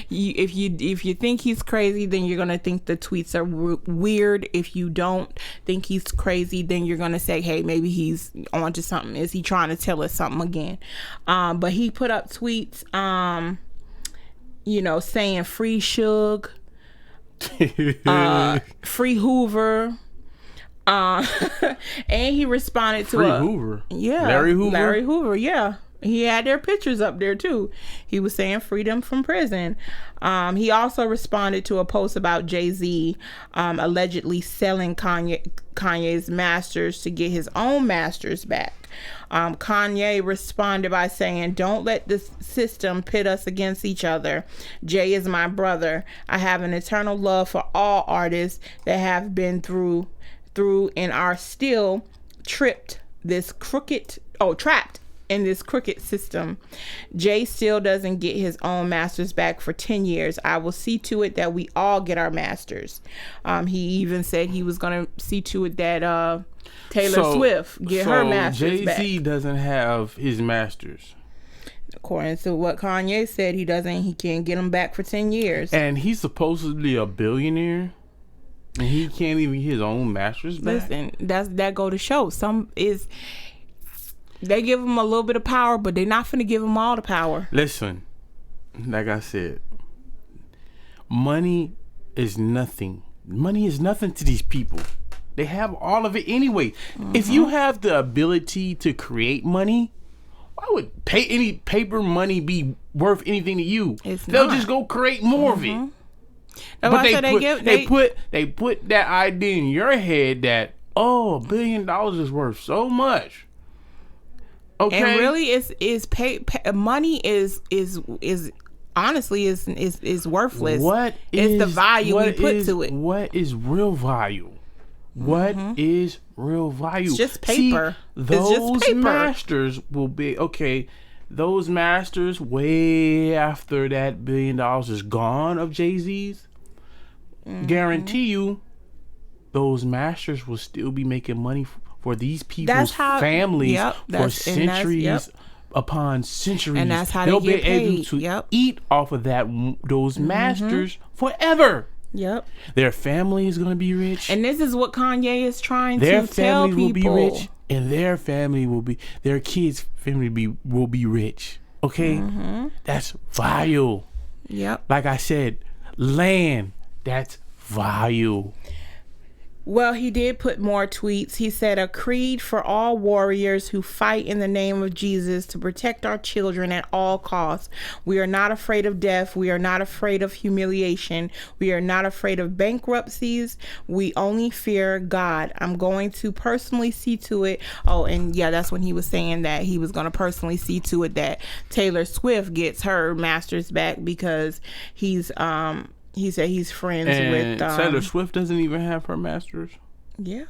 if you think he's crazy, then you're gonna think the tweets are weird. If you don't think he's crazy, then you're gonna say, hey, maybe he's onto something. Is he trying to tell us something again? But he put up tweets, saying free Suge, free Hoover. And he responded to Hoover. Yeah, Larry Hoover, yeah. He had their pictures up there too. He was saying freedom from prison. He also responded to a post about Jay-Z allegedly selling Kanye's masters to get his own masters back. Kanye responded by saying, "Don't let the system pit us against each other. Jay is my brother. I have an eternal love for all artists that have been through and are still trapped in this crooked system. Jay still doesn't get his own masters back for 10 years. I will see to it that we all get our masters." He even said he was going to see to it that Taylor Swift get her masters back. Jay-Z doesn't have his masters. According to what Kanye said, he can't get them back for 10 years. And he's supposedly a billionaire. And he can't even get his own masters back. Listen, that go to show. They give him a little bit of power, but they're not finna give him all the power. Listen, like I said, money is nothing. Money is nothing to these people. They have all of it anyway. Mm-hmm. If you have the ability to create money, why would any paper money be worth anything to you? They'll just go create more of it. But they put that idea in your head that $1 billion is worth so much. Okay. And really, money is honestly is worthless. What is the value we put to it? What is real value? What is real value? It's just paper. See, those masters will be okay. Those masters, way after that $1 billion is gone of Jay-Z's, guarantee you, those masters will still be making money for these people's families for centuries upon centuries. And that's how they'll they get be able paid. to eat off of those masters forever. Yep. Their family is going to be rich. And this is what Kanye is trying to tell people. Their family will be rich, and their kids' family will be rich. Okay? That's vile. Yep. Like I said, land, that's value. Well, he did put more tweets. He said, a creed for all warriors who fight in the name of Jesus to protect our children at all costs. We are not afraid of death. We are not afraid of humiliation. We are not afraid of bankruptcies. We only fear God. I'm going to personally see to it. Oh, and yeah, that's when he was saying that he was going to personally see to it that Taylor Swift gets her masters back because he's he said he's friends with Taylor Swift doesn't even have her masters. Yeah.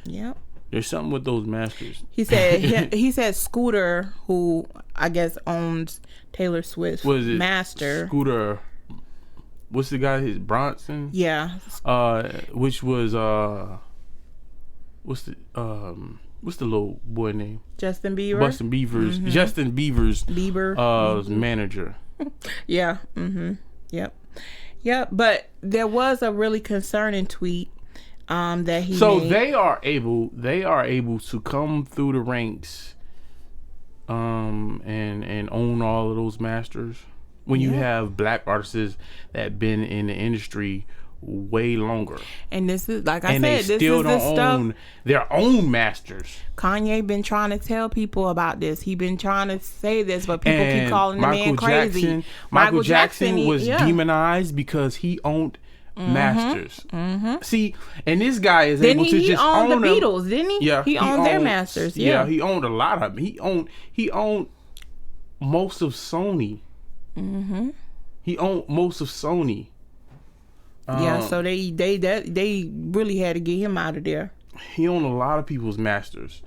Yep. There's something with those masters. He said he said Scooter, who I guess owns Taylor Swift's master. Scooter. What's the guy? His Bronson. Yeah. Which was what's the little boy name? Justin Bieber. Justin Bieber's Bieber. Manager. Yeah. Yep. Yep. But there was a really concerning tweet that he made. they are able to come through the ranks and own all of those masters when you have black artists that been in the industry way longer. And this is, like I and said, they this still is don't the stuff own their own masters. Kanye been trying to tell people about this. He been trying to say this, but people keep calling the man crazy. Michael Jackson was demonized because he owned masters. See, and this guy is able to just own the Beatles, didn't he? Yeah, he owned their masters. Yeah, he owned a lot of them. He owned most of Sony. He owned most of Sony. Yeah, so they really had to get him out of there. He owned a lot of people's masters.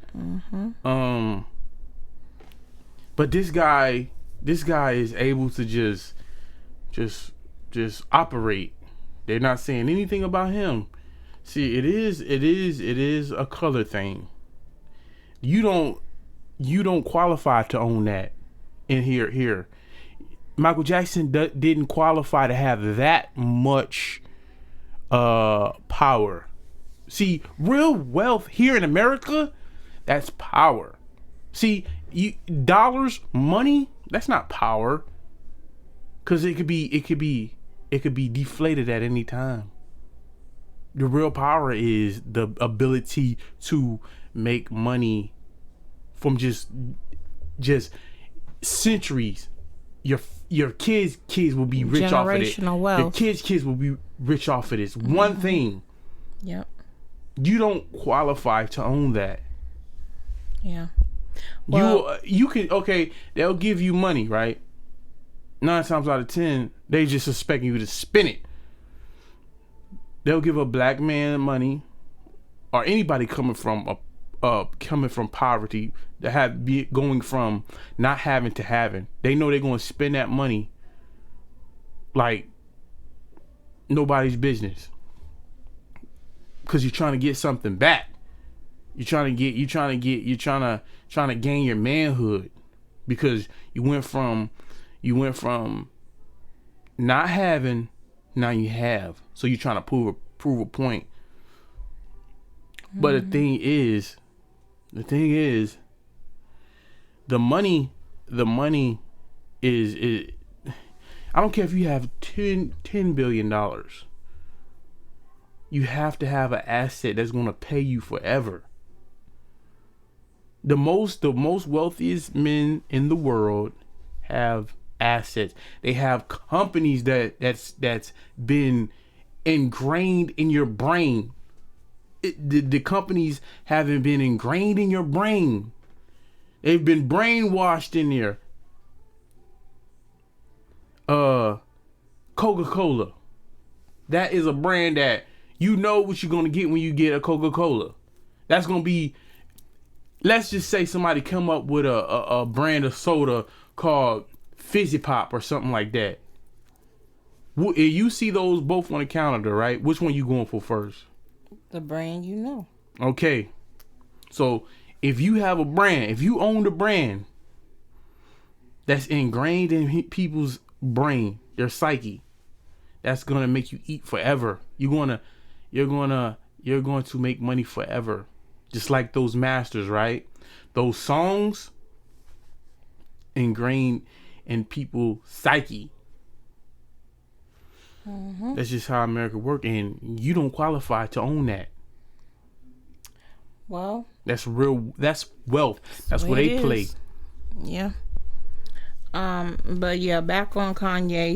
But this guy is able to just operate. They're not saying anything about him. See, it is a color thing. You don't qualify to own that. In here, Michael Jackson didn't qualify to have that much power. See, real wealth here in America, that's power. See, dollars, money, that's not power. Cause it could be deflated at any time. The real power is the ability to make money from just centuries. Your kids will be rich off of it. Generational wealth. Your kids will be rich off of this one thing. Yep. You don't qualify to own that. Yeah. Well, you can, okay, they'll give you money, right? 9 times out of 10, they just expecting you to spend it. They'll give a black man money, or anybody coming from poverty, going from not having to having. They know they're going to spend that money like nobody's business, because you're trying to get something back. You're trying to gain your manhood, because you went from not having, now you have. So you're trying to prove a point. But the thing is, the money is I don't care if you have $10 billion. You have to have an asset that's going to pay you forever. The most wealthiest men in the world have assets. They have companies that's been ingrained in your brain. The companies haven't been ingrained in your brain. They've been brainwashed in there. Coca-Cola. That is a brand that you know what you're going to get when you get a Coca-Cola. That's going to be, let's just say somebody come up with a brand of soda called Fizzy Pop or something like that. You see those both on the counter, right? Which one you going for first? The brand, you know. Okay. So if you have a brand, if you own the brand that's ingrained in people's brain, their psyche, that's gonna make you eat forever. You're going to make money forever. Just like those masters, right? Those songs ingrained in people's psyche. That's just how America works, and you don't qualify to own that. Well, that's real. That's wealth. That's what they play. Yeah. But yeah, back on Kanye,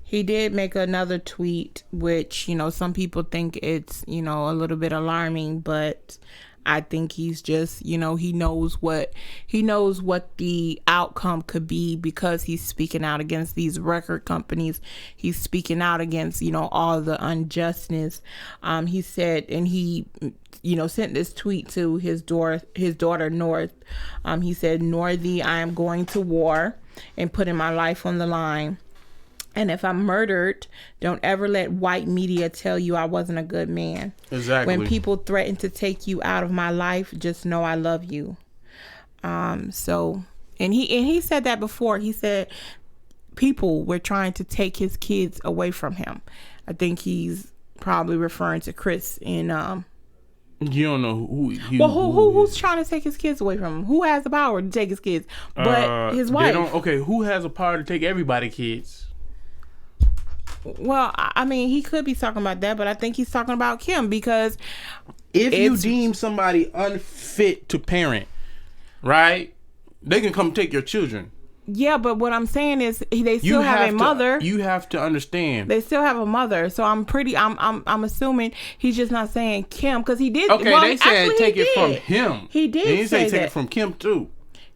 he did make another tweet, which, you know, some people think it's, you know, a little bit alarming, but I think he's just, you know, he knows what the outcome could be, because he's speaking out against these record companies. He's speaking out against, you know, all the unjustness. He said, and he, you know, sent this tweet to his daughter North. He said, "Northie, I am going to war and putting my life on the line. And if I'm murdered, don't ever let white media tell you I wasn't a good man. Exactly. When people threaten to take you out of my life, just know I love you." So, and he said that before. He said people were trying to take his kids away from him. I think he's probably referring to Chris and you don't know who's trying to take his kids away from him? Who has the power to take his kids? But his wife. Who has the power to take everybody's kids? Well, I mean, he could be talking about that, but I think he's talking about Kim, because if you deem somebody unfit to parent, right, they can come take your children. Yeah, but what I'm saying is they still have a mother. You have to understand. They still have a mother, so I'm assuming he's just not saying Kim, because he did. Okay, they said take it from him. He did. He say take it from Kim too.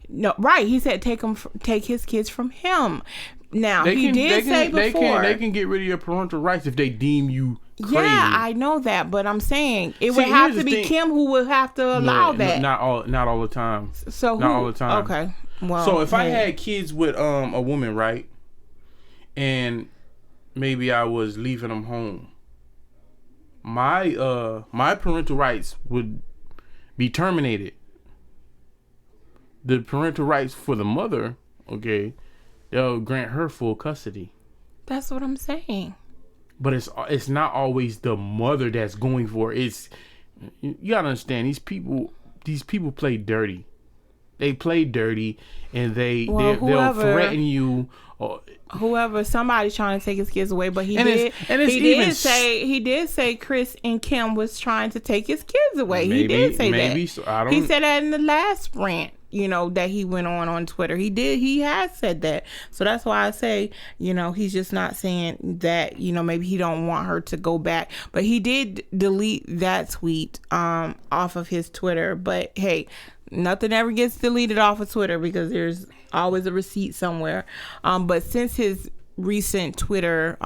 No, right? He said take his kids from him. Now he did say before they can get rid of your parental rights if they deem you crazy. Yeah, I know that, but I'm saying it would have to be Kim who would have to allow that. Not all the time. So not all the time. Okay. Well, so if I had kids with a woman, right, and maybe I was leaving them home, my parental rights would be terminated. The parental rights for the mother, okay, they'll grant her full custody. That's what I'm saying. But it's not always the mother that's going for it. It's, you gotta understand, these people play dirty. They play dirty, and they'll threaten you. Somebody's trying to take his kids away, but he did say Chris and Kim was trying to take his kids away. He did say that. So, he said that in the last rant, you know, that he went on Twitter. He has said that. So that's why I say, you know, he's just not saying that, you know, maybe he don't want her to go back. But he did delete that tweet off of his Twitter. But hey, nothing ever gets deleted off of Twitter, because there's always a receipt somewhere. But since his recent Twitter,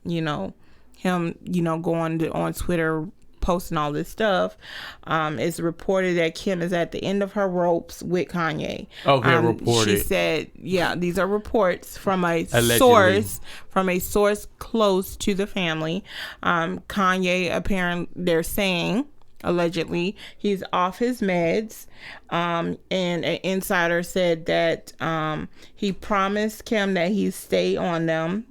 you know, him, you know, going on Twitter, posting all this stuff, it's reported that Kim is at the end of her ropes with Kanye. Okay, reported. She said, yeah, these are reports from a source close to the family. Kanye, apparently, they're saying, allegedly, he's off his meds, and an insider said that he promised Kim that he'd stay on them,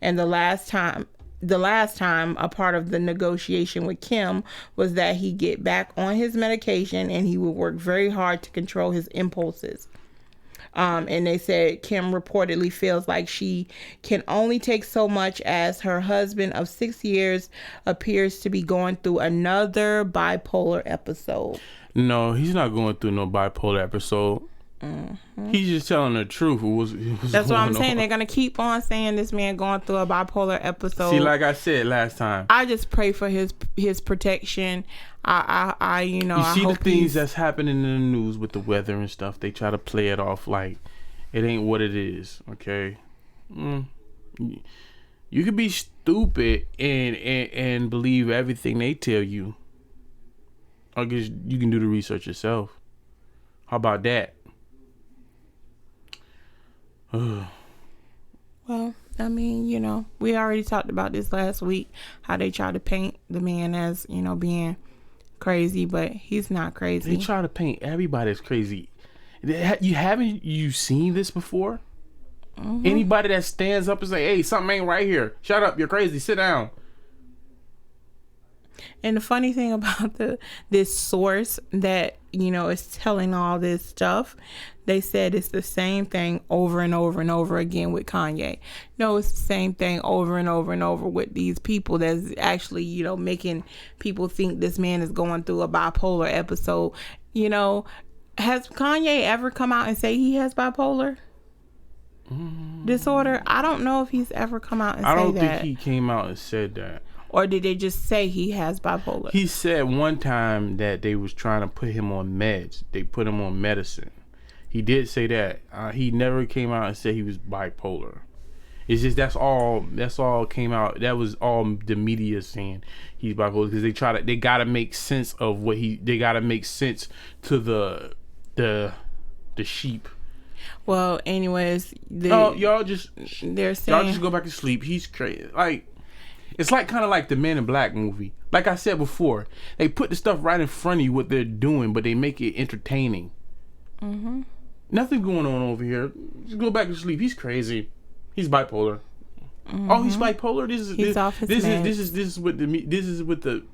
and the last time a part of the negotiation with Kim was that he get back on his medication and he would work very hard to control his impulses. And they said Kim reportedly feels like she can only take so much, as her husband of 6 years appears to be going through another bipolar episode. No, he's not going through no bipolar episode. Mm-hmm. He's just telling the truth. That's what I'm saying. They're gonna keep on saying this man going through a bipolar episode. See, like I said last time, I just pray for his protection. I you know, you see the things that's happening in the news with the weather and stuff. They try to play it off like it ain't what it is. Okay, you could be stupid and believe everything they tell you. I guess you can do the research yourself. How about that? Well, I mean, you know, we already talked about this last week, how they try to paint the man as, you know, being crazy, but he's not crazy. They try to paint everybody as crazy. Haven't you seen this before? Mm-hmm. Anybody that stands up and say, "Hey, something ain't right here. Shut up, you're crazy. Sit down." And the funny thing about this source that is telling all this stuff, they said it's the same thing over and over and over again with Kanye. No, it's the same thing over and over and over with these people that's actually, making people think this man is going through a bipolar episode. Has Kanye ever come out and say he has bipolar disorder? I don't know if he's ever come out and say that. I don't think he came out and said that. Or did they just say he has bipolar? He said one time that they was trying to put him on meds. They put him on medicine. He did say that. He never came out and said he was bipolar. It's just that's all came out. That was all the media saying he's bipolar because they gotta make sense of they gotta make sense to the sheep. Well, anyways, y'all just go back to sleep. He's crazy. It's kind of like the Men in Black movie. Like I said before, they put the stuff right in front of you what they're doing, but they make it entertaining. Mm-hmm. Nothing going on over here. Just go back to sleep. He's crazy. He's bipolar. Mm-hmm. Oh, he's bipolar. This is what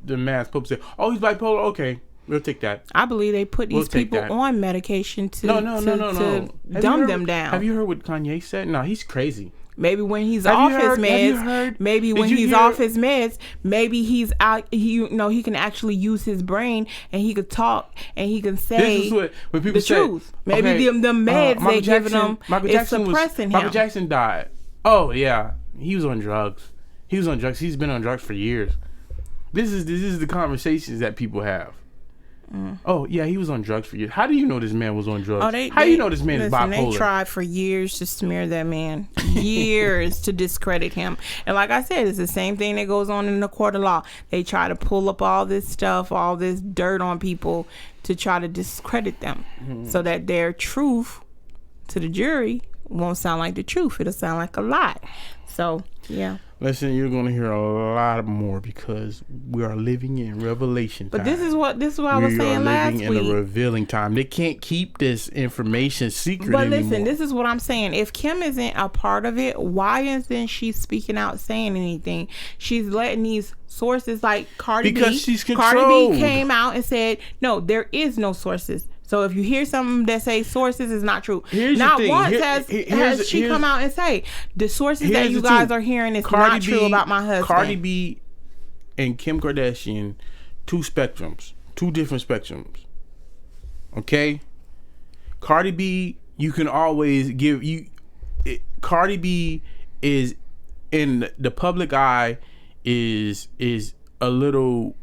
the mass pope said. Oh, he's bipolar. Okay, we'll take that. I believe they put these people on medication to dumb them down. Have you heard what Kanye said? No, he's crazy. Maybe when he's off his meds, maybe he's out. He can actually use his brain and he could talk and he can say when people say truth. Maybe the meds they giving him is suppressing him. Michael Jackson died. Oh yeah, he was on drugs. He's been on drugs for years. This is the conversations that people have. Oh yeah, he was on drugs for years. How do you know this man was on drugs? How do you know this man is bipolar? They tried for years to smear that man, years to discredit him. And like I said, it's the same thing that goes on in the court of law. They try to pull up all this stuff, all this dirt on people to try to discredit them, so that their truth to the jury won't sound like the truth. It'll sound like a lie. So yeah. Listen, you're going to hear a lot more because we are living in revelation time. But this is what I was saying last week. We are living in a revealing time. They can't keep this information secret anymore. But listen, this is what I'm saying. If Kim isn't a part of it, why isn't she speaking out saying anything? She's letting these sources like Cardi B. Because she's controlled. Cardi B came out and said, no, there is no sources. So if you hear something that say sources is not true, not once has she come out and say the sources that you guys are hearing is not true about my husband. Cardi B and Kim Kardashian, two different spectrums. Okay, Cardi B, you can always give Cardi B is in the public eye is a little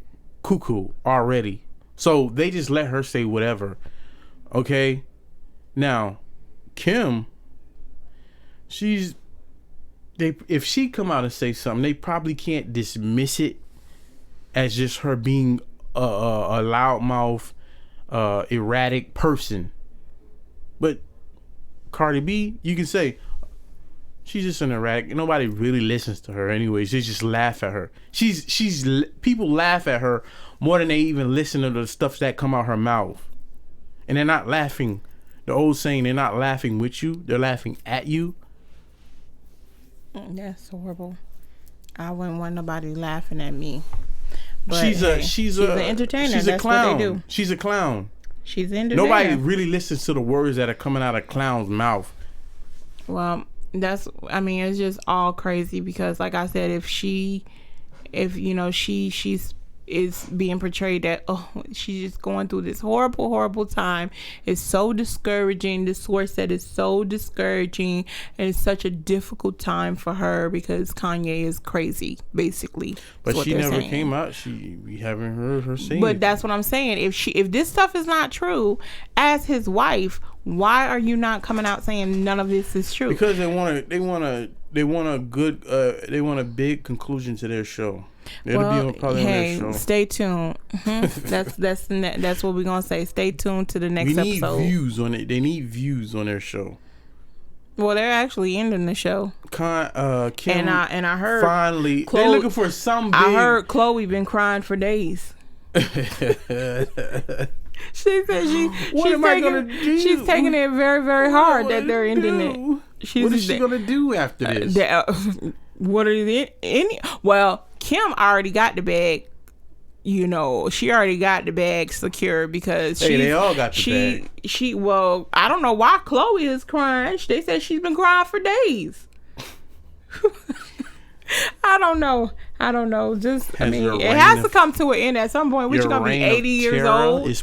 cuckoo already, so they just let her say whatever. Okay, now Kim, if she come out and say something, they probably can't dismiss it as just her being a loudmouth, erratic person. But Cardi B, you can say she's just an erratic. Nobody really listens to her anyways. They just laugh at her. People laugh at her more than they even listen to the stuff that come out her mouth. And they're not laughing. The old saying, they're not laughing with you. They're laughing at you. That's horrible. I wouldn't want nobody laughing at me. But she's an entertainer. She's a clown. What they do. She's a clown. She's an entertainer. Nobody really listens to the words that are coming out of clown's mouth. Well, it's just all crazy because, like I said, she's is being portrayed that she's just going through this horrible time. It's so discouraging. The source said it's so discouraging and it's such a difficult time for her because Kanye is crazy, basically. But she never came out. We haven't heard her say. But that's what I'm saying. If this stuff is not true, as his wife, why are you not coming out saying none of this is true? Because they want a big conclusion to their show. It'll be probably on their show. Stay tuned. That's what we're gonna say. Stay tuned to the next episode. We need views on it. They need views on their show. Well, they're actually ending the show. Kim, and I heard finally they're looking for some. I heard Chloe been crying for days. She said she's taking it very, very hard that they're ending it. What is she gonna do after this? Well, Kim already got the bag. you know, she already got the bag secured because they all got the bag. Well, I don't know why Chloe is crying. They said she's been crying for days. I don't know. Just, I mean, it has to come to an end at some point. We're gonna be 80 years old. Is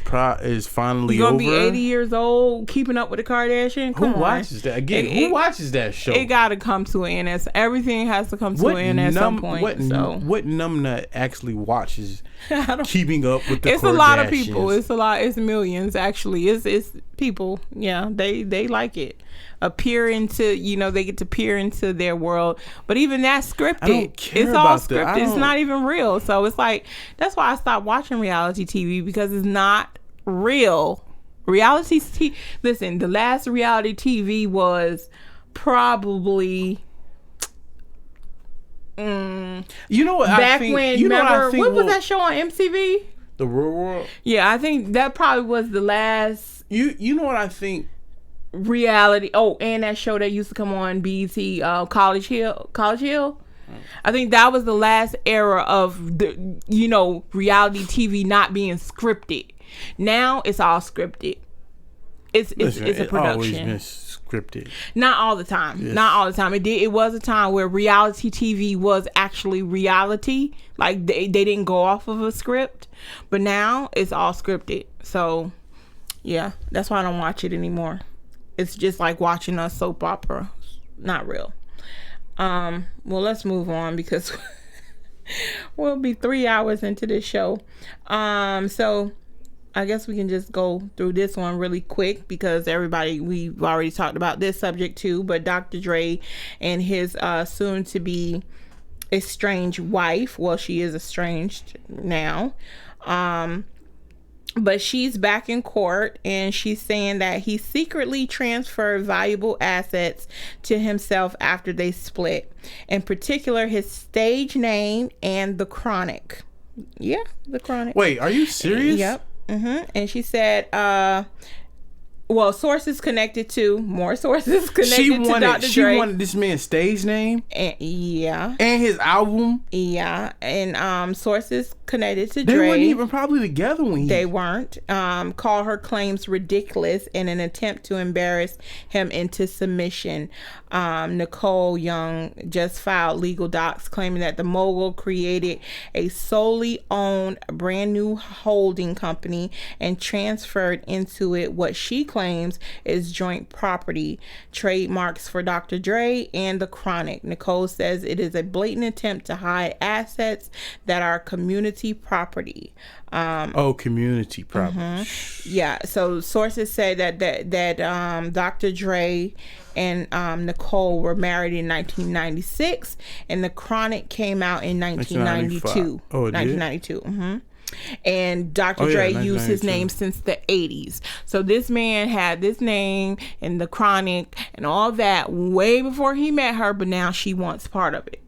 finally over. You're gonna be 80 years old, keeping up with the Kardashians. Who watches that again? Who watches that show? It got to come to an end. Everything has to come to an end at some point. What numbnut actually watches Keeping Up with the Kardashians? It's a lot of people. It's a lot. It's millions actually. It's people. Yeah, they like it. Appear into, you know, they get to peer into their world, but even that's scripted. I don't care it's all about that. scripted. It's not even real. So it's like, that's why I stopped watching reality TV, because it's not real. Listen, the last reality TV was probably you know what back I think, when, you know remember, what I think, what was that show on MTV? The Real World? Yeah, I think that probably was the last. You know what I think? Reality. Oh, and that show that used to come on BET, College Hill. I think that was the last era of the, you know, reality TV not being scripted. Now it's all scripted. It's a production. Always been scripted. Not all the time. Yes. Not all the time. It was a time where reality TV was actually reality. Like they didn't go off of a script, but now it's all scripted. So yeah, that's why I don't watch it anymore. It's just like watching a soap opera. Not real. Well, let's move on because we'll be 3 hours into this show. So I guess we can just go through this one really quick because we've already talked about this subject too, but Dr. Dre and his soon to be estranged wife, well, she is estranged now, but she's back in court and she's saying that he secretly transferred valuable assets to himself after they split. In particular, his stage name and The Chronic. Yeah, The Chronic. Wait, are you serious? Yep. And she said, sources connected to Dr. Dre. She wanted this man's stage name? And his album? Yeah. And sources connected to Dre. They weren't even probably together when They weren't. Call her claims ridiculous in an attempt to embarrass him into submission. Nicole Young just filed legal docs claiming that the mogul created a solely owned brand new holding company and transferred into it what she claims is joint property, trademarks for Dr. Dre and The Chronic. Nicole says it is a blatant attempt to hide assets that are community property. Community property. Yeah. So sources say that Dr. Dre and Nicole were married in 1996, and The Chronic came out in 1992. 1992. And Dr. Dre used his name since the 80s. So this man had this name and The Chronic and all that way before he met her, but now she wants part of it.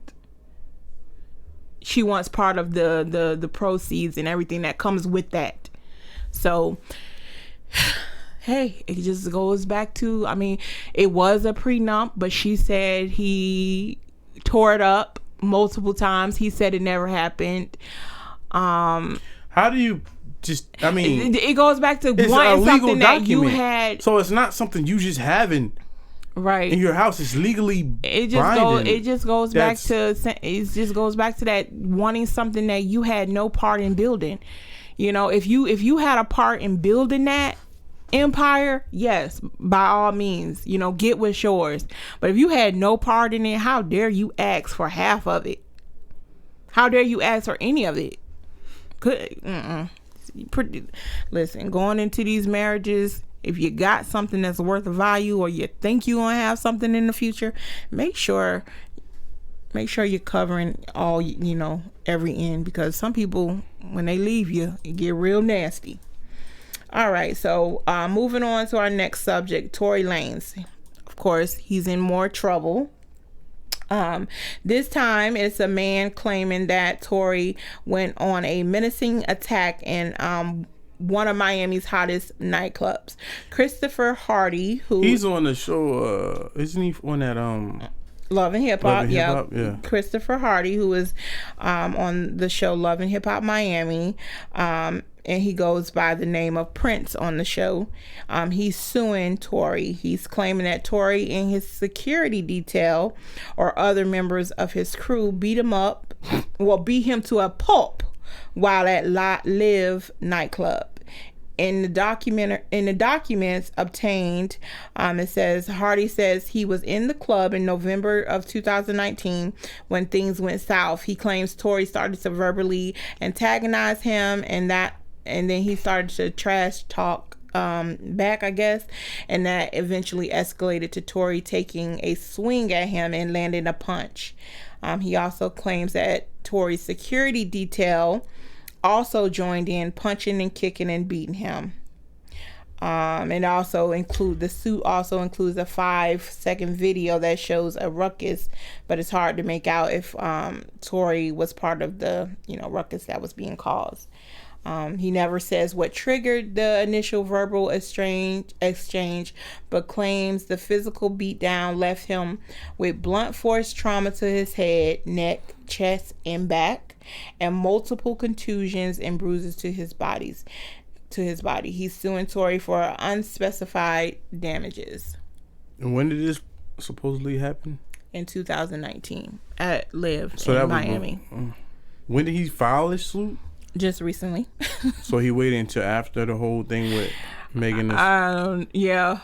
She wants part of the proceeds and everything that comes with that. So, hey, it just goes back to, I mean, it was a prenup, but she said he tore it up multiple times. He said it never happened. How do you just, I mean, it goes back to wanting something that you had. So it's not something you just having. Right. In your house, it's legally It just goes back to that wanting something that you had no part in building. You know, if you had a part in building that empire, yes, by all means, you know, get what's yours. But if you had no part in it, how dare you ask for half of it? How dare you ask for any of it? Listen, going into these marriages, if you got something that's worth of value or you think you're going to have something in the future, make sure you're covering all, you know, every end, because some people, when they leave you, it get real nasty. All right. So moving on to our next subject, Torrey Lanez. Of course, he's in more trouble. This time it's a man claiming that Torrey went on a menacing attack in one of Miami's hottest nightclubs. Christopher Hardy, who he's on the show, isn't he on that Love and Hip Hop, yeah. Christopher Hardy, who is on the show Love and Hip Hop Miami, and he goes by the name of Prince on the show. He's suing Torrey. He's claiming that Torrey and his security detail or other members of his crew beat him to a pulp while at Live nightclub. In the documents obtained, it says Hardy says he was in the club in November of 2019 when things went south. He claims Torrey started to verbally antagonize him, and then he started to trash talk back, I guess, and that eventually escalated to Torrey taking a swing at him and landing a punch. He also claims that Torrey's security detail also joined in, punching and kicking and beating him. And the suit also includes a 5-second video that shows a ruckus, but it's hard to make out if Torrey was part of the ruckus that was being caused. He never says what triggered the initial verbal exchange, but claims the physical beatdown left him with blunt force trauma to his head, neck, chest, and back, and multiple contusions and bruises to his body. He's suing Torrey for unspecified damages. And when did this supposedly happen? In 2019 at Live in Miami. When did he file this suit? Just recently. So he waited until after the whole thing with Megan. Yeah.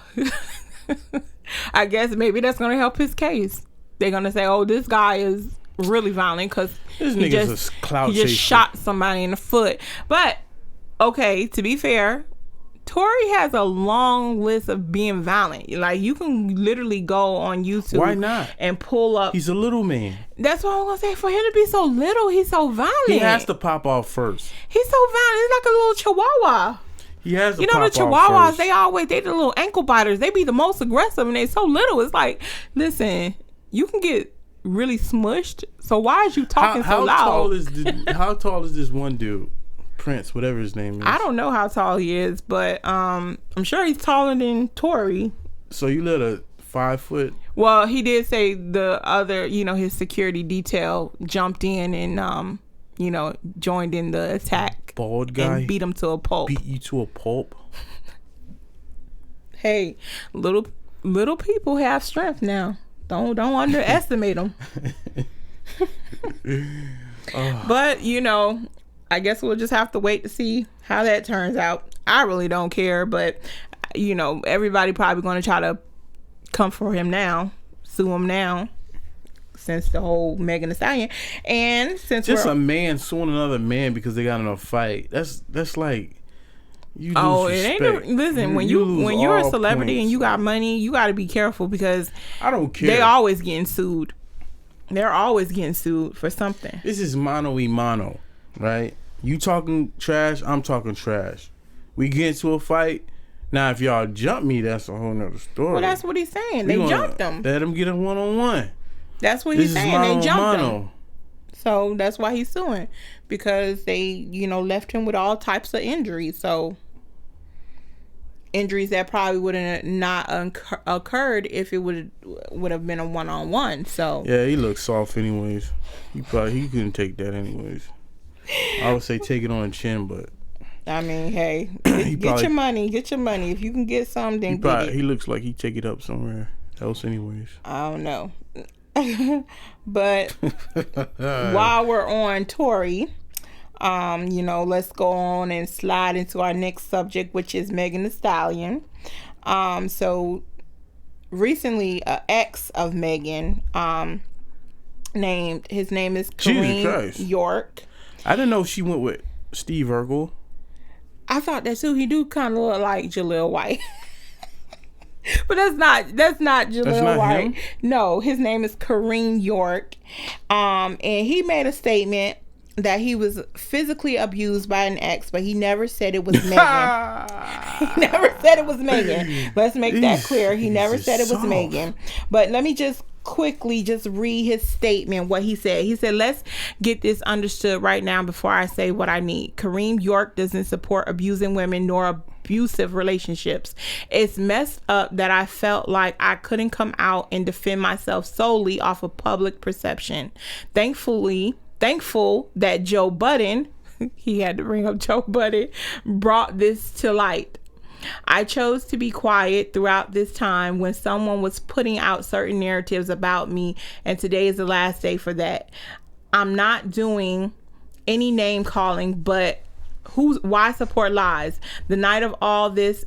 I guess maybe that's going to help his case. They're going to say, oh, this guy is really violent because he just shot somebody in the foot. But, okay, to be fair, Torrey has a long list of being violent. Like, you can literally go on YouTube. Why not? And pull up. He's a little man. That's what I'm going to say. For him to be so little, he's so violent. He has to pop off first. He's so violent. He's like a little chihuahua. He has to pop off first. You know, the chihuahuas, they the little ankle biters. They be the most aggressive, and they so little. It's like, listen, you can get really smushed. So why is you talking so loud? How tall is this one dude? Prince, whatever his name is. I don't know how tall he is, but I'm sure he's taller than Torrey. So you let a 5 foot? Well, he did say the other, his security detail jumped in and joined in the attack. Bald guy and beat him to a pulp. Beat you to a pulp. Hey, little people have strength now. Don't underestimate them. But I guess we'll just have to wait to see how that turns out. I really don't care, but everybody probably going to try to come for him now, sue him now, since the whole Megan Thee Stallion, and since just a man suing another man because they got in a fight. That's like you. It ain't. Listen, when you're a celebrity and you got money, you got to be careful because I don't care. They always getting sued. They're always getting sued for something. This is mano y mano, right? You talking trash, I'm talking trash. We get into a fight. Now, if y'all jump me, that's a whole nother story. Well, that's what he's saying. They jumped him. Let him get a one-on-one. That's what he's saying. They jumped him. So that's why he's suing. Because they, left him with all types of injuries. So injuries that probably would have not occurred if it would have been a one-on-one. So yeah, he looks soft anyways. He couldn't take that anyways. I would say take it on the chin, but I mean, hey, get your money. If you can get some, then get it. He looks like he take it up somewhere else anyways. I don't know. But while we're on Torrey, let's go on and slide into our next subject, which is Megan Thee Stallion. So recently, an ex of Megan, his name is Kareem York. I didn't know she went with Steve Urkel. I thought that too. He do kind of look like Jaleel White. But that's not Jaleel White. Him? No, his name is Kareem York. And he made a statement that he was physically abused by an ex, but he never said it was Megan. He never said it was Megan. Let's make that clear. He never said it was Megan. But let me just quickly just read his statement, what he said. He said, let's get this understood right now before I say what I need. Kareem York doesn't support abusing women nor abusive relationships. It's messed up that I felt like I couldn't come out and defend myself solely off of public perception. Thankful that Joe Budden, he had to bring up Joe Budden, brought this to light. I chose to be quiet throughout this time when someone was putting out certain narratives about me, and today is the last day for that. I'm not doing any name calling, but why support lies? The night all this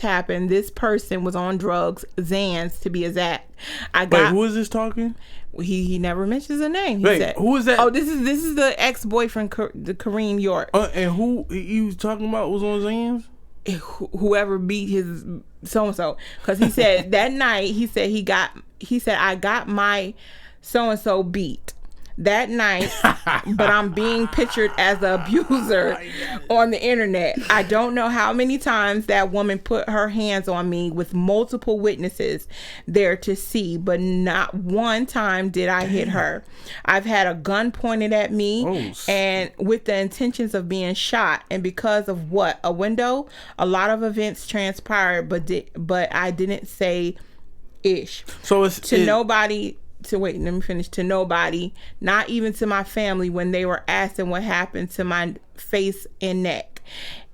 happened, this person was on drugs, Xans to be exact. Wait, who is this talking? He never mentions a name. Wait, said, who is that? Oh, this is the ex-boyfriend, the Kareem York. And who he was talking about was on Xans? Whoever beat his so-and-so. Because he said that night, he said I got my so-and-so beat that night, but I'm being pictured as an abuser on the internet. I don't know how many times that woman put her hands on me with multiple witnesses there to see, but not one time did I hit her. I've had a gun pointed at me and with the intentions of being shot, and because of what? A window? A lot of events transpired, but I didn't say ish. So it's to nobody. Let me finish. To nobody, not even to my family, when they were asking what happened to my face and neck.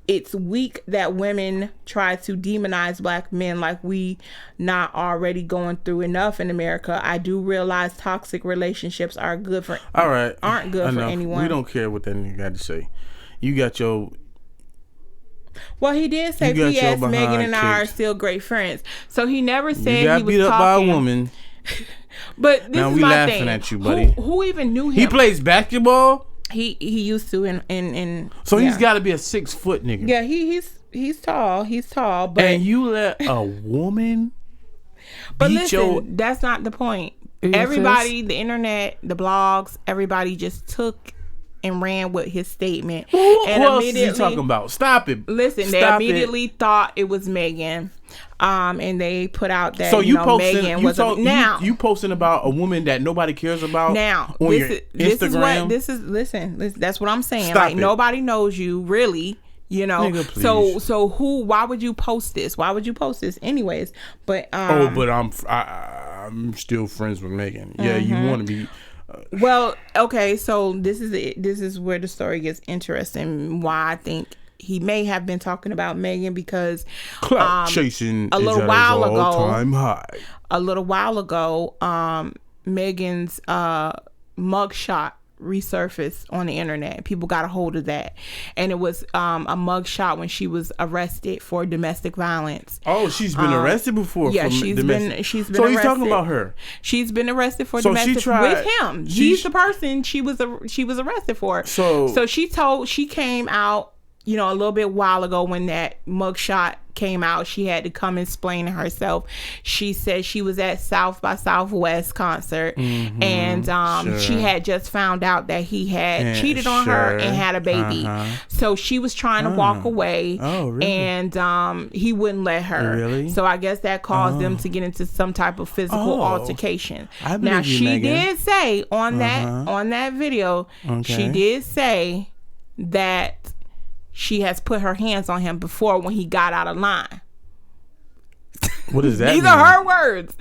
It's weak that women try to demonize black men like we not already going through enough in America. I do realize toxic relationships aren't good for anyone. We don't care what that nigga got to say. You got your... Well, he did say P.S. Megan and I are still great friends. So he never said he was talking... beat up by a woman. But this now is we my laughing thing. At you, buddy. Who even knew him? He plays basketball. He used to in so he's got to be a 6 foot nigga. Yeah, he's tall. He's tall. But and you let a woman. But listen, that's not the point. Everybody, the internet, the blogs, everybody just took and ran with his statement. Who else is he talking about? Stop it. Listen, they immediately thought it was Megan. And they put out that Megan was you posting about a woman that nobody cares about now on your Instagram. Listen, that's what I'm saying. Stop like it. Nobody knows you really, Nigga, so why would you post this? Why would you post this anyways? But but I'm still friends with Megan. Yeah, you want to be. Well, okay, so this is where the story gets interesting. Why I think he may have been talking about Megan because clout chasing a little while ago, all-time high. A little while ago, Megan's mugshot resurfaced on the internet. People got a hold of that, and it was a mugshot when she was arrested for domestic violence. Oh, she's been arrested before. Yeah, she's been. So arrested. He's talking about her. She's been arrested for domestic with him. He's the person she was arrested for. So she came out. A little bit while ago when that mugshot came out, she had to come explain herself. She said she was at South by Southwest concert, and she had just found out that he had cheated on her and had a baby. So she was trying to walk away, and he wouldn't let her. Really? So I guess that caused them to get into some type of physical altercation. Now she did say on that video, she did say that she has put her hands on him before when he got out of line. What does that mean? These are her words.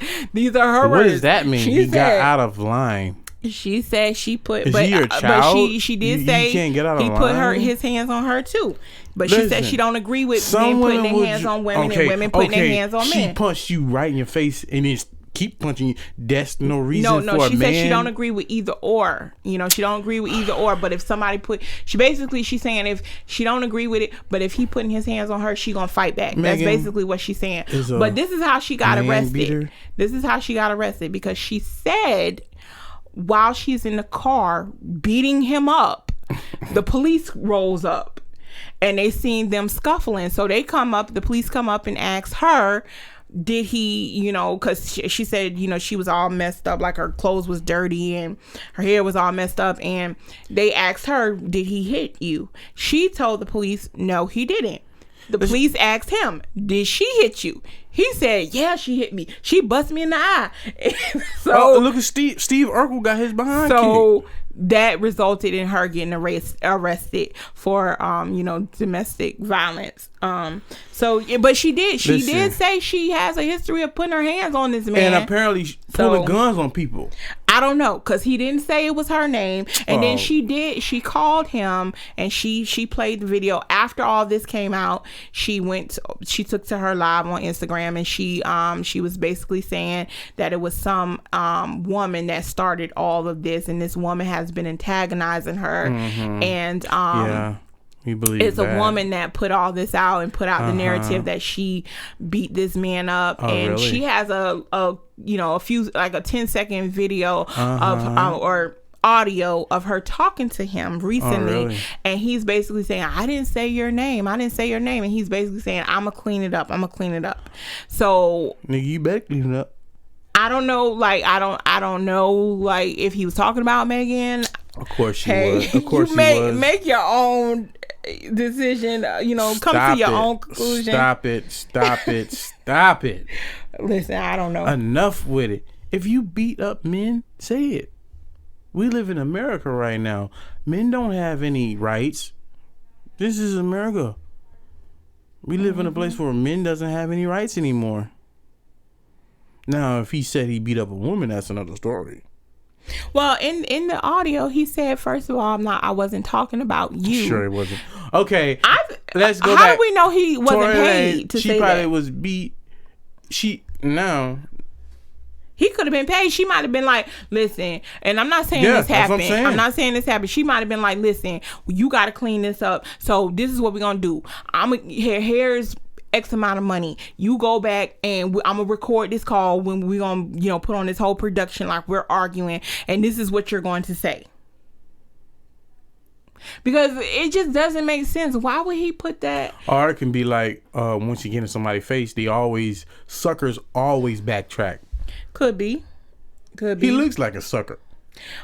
What does that mean? He got out of line. She said she put. Is he your child? But she did say you can't get out of line? Put his hands on her too. But she said she don't agree with men putting their hands on women and women putting their hands on men. She punched you right in your face and then keep punching you. That's no reason for a man. No, she said she don't agree with either or. She don't agree with either or. But if somebody she's saying if she don't agree with it, but if he putting his hands on her, she gonna fight back. Megan, that's basically what she's saying. But this is how she got arrested. Beater. This is how she got arrested because she said while she's in the car beating him up, the police rolls up and they seen them scuffling. So the police come up and ask her, did he, because she said, she was all messed up, like her clothes was dirty and her hair was all messed up. And they asked her, did he hit you? She told the police, no, he didn't. The police asked him, "Did she hit you?" He said, "Yeah, she hit me. She busted me in the eye." So look at Steve Urkel got his behind so kicked. That resulted in her getting arrested for domestic violence. But she did say she has a history of putting her hands on this man, and apparently pulling guns on people. I don't know, because he didn't say it was her name. And then she called him, and she played the video. After all this came out, she took to her live on Instagram, and she was basically saying that it was some woman that started all of this, and this woman has been antagonizing her. And yeah, we believe it's a woman that put all this out and put out the narrative that she beat this man up. And really? She has a 10-second video of or audio of her talking to him recently. Really? And he's basically saying, I didn't say your name, and he's basically saying, I'm gonna clean it up. So nigga, you better clean it up. I don't know, I don't know, if he was talking about Megan. Of course she was. Of course you was. Make your own decision. Come to your own conclusion. Stop it. Listen, I don't know. Enough with it. If you beat up men, say it. We live in America right now. Men don't have any rights. This is America. We live in a place where men doesn't have any rights anymore. Now, if he said he beat up a woman, that's another story. Well, in the audio, he said, first of all, I wasn't talking about you. Sure, it wasn't. Okay, let's go how back. do we know he wasn't paid to say that? She probably was beat. He could have been paid. She might have been like, listen, and I'm not saying this happened. I'm not saying this happened. She might have been like, listen, you got to clean this up. So this is what we're going to do. Here's X amount of money. You go back and I'm gonna record this call when we're gonna put on this whole production like we're arguing, and this is what you're going to say, because it just doesn't make sense. Why would he put that? Or it can be like once you get in somebody's face, suckers always backtrack. Could be. He looks like a sucker.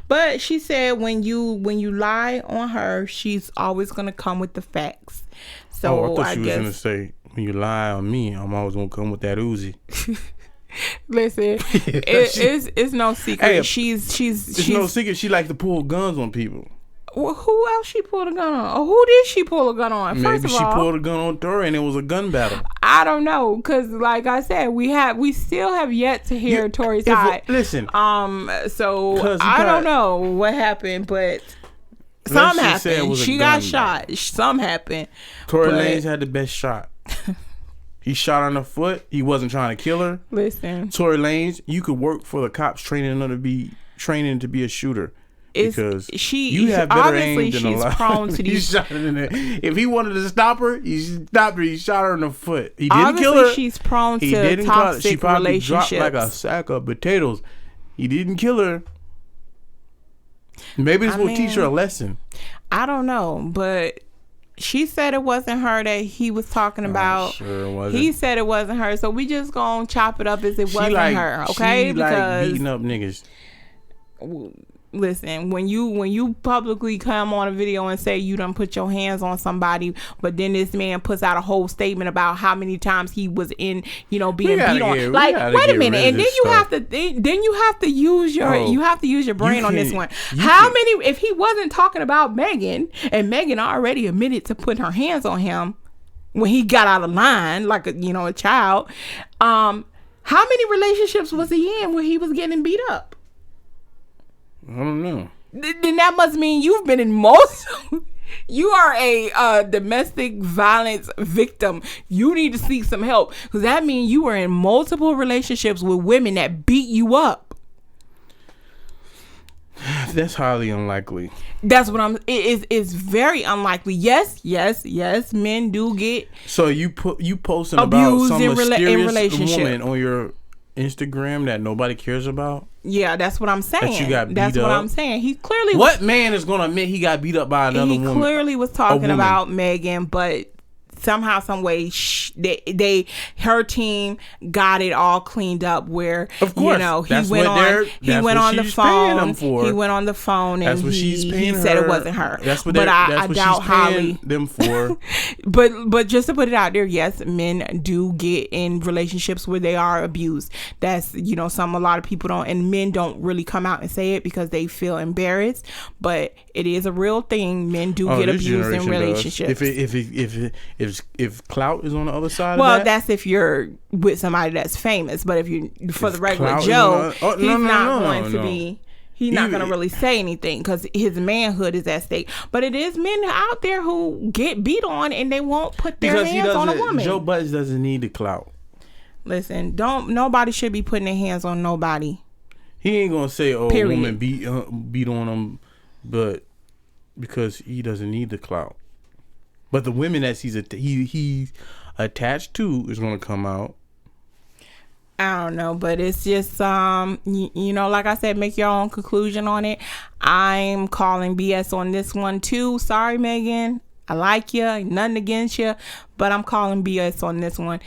But she said when you lie on her, she's always gonna come with the facts. So I thought she was gonna say, when you lie on me, I'm always gonna come with that Uzi. Listen, it's no secret. Hey, she's no secret. She like to pull guns on people. Well, who else she pulled a gun on? Or who did she pull a gun on? Maybe she pulled a gun on Torrey and it was a gun battle. I don't know, because like I said, we still have yet to hear Torrey's side. Listen, so I don't know what happened, but something happened. She got shot. Something happened. Torrey Lanez had the best shot. He shot her in the foot. He wasn't trying to kill her. Listen, Torrey Lanez, you could work for the cops training to be a shooter. Because you have better aim than a lot. Prone to these. Shot her in the, if he wanted to stop her, he stopped her. He shot her in the foot. He didn't kill her. She's prone to toxic she probably relationships. Dropped like a sack of potatoes. He didn't kill her. Maybe this will teach her a lesson. I don't know, but she said it wasn't her that he was talking about. Sure it wasn't. He said it wasn't her, so we just gonna chop it up as it wasn't her, okay? Because beating up niggas. Listen, when you publicly come on a video and say you done put your hands on somebody, but then this man puts out a whole statement about how many times he was being beat on. Wait a minute, and then you have to use your brain on this one. How many? If he wasn't talking about Megan, and Megan already admitted to putting her hands on him when he got out of line, like a child. How many relationships was he in where he was getting beat up? I don't know. Then that must mean you've been in most. You are a domestic violence victim. You need to seek some help, because that means you were in multiple relationships with women that beat you up. That's highly unlikely. That's what it's very unlikely. Yes, men do get. So you posting about some mysterious woman on your Instagram that nobody cares about? Yeah, that's what I'm saying. That you got beat up? What I'm saying. He clearly. What man is going to admit he got beat up by another woman? He clearly was talking about Megan, but somehow, some way, her team got it all cleaned up. Where of course, you know, he went on the phone. He went on the phone and he said it wasn't her. But I doubt highly them for. but just to put it out there, yes, men do get in relationships where they are abused. That's, you know, a lot of people don't, and men don't really come out and say it because they feel embarrassed. But it is a real thing. Men do get abused in relationships. If clout is on the other side. Well, of that's if you're with somebody that's famous. But if you for the regular Joe, he's not going to be. He's not going to really say anything because his manhood is at stake. But it is men out there who get beat on and they won't put their hands on a woman. Joe Budden doesn't need the clout. Listen, nobody should be putting their hands on nobody. He ain't gonna say, "Oh, period. Woman beat on him," but because he doesn't need the clout. But the women that he's attached to is gonna come out. I don't know, but it's just you know, like I said, make your own conclusion on it. I'm calling BS on this one too. Sorry, Megan. I like you, nothing against you, but I'm calling BS on this one.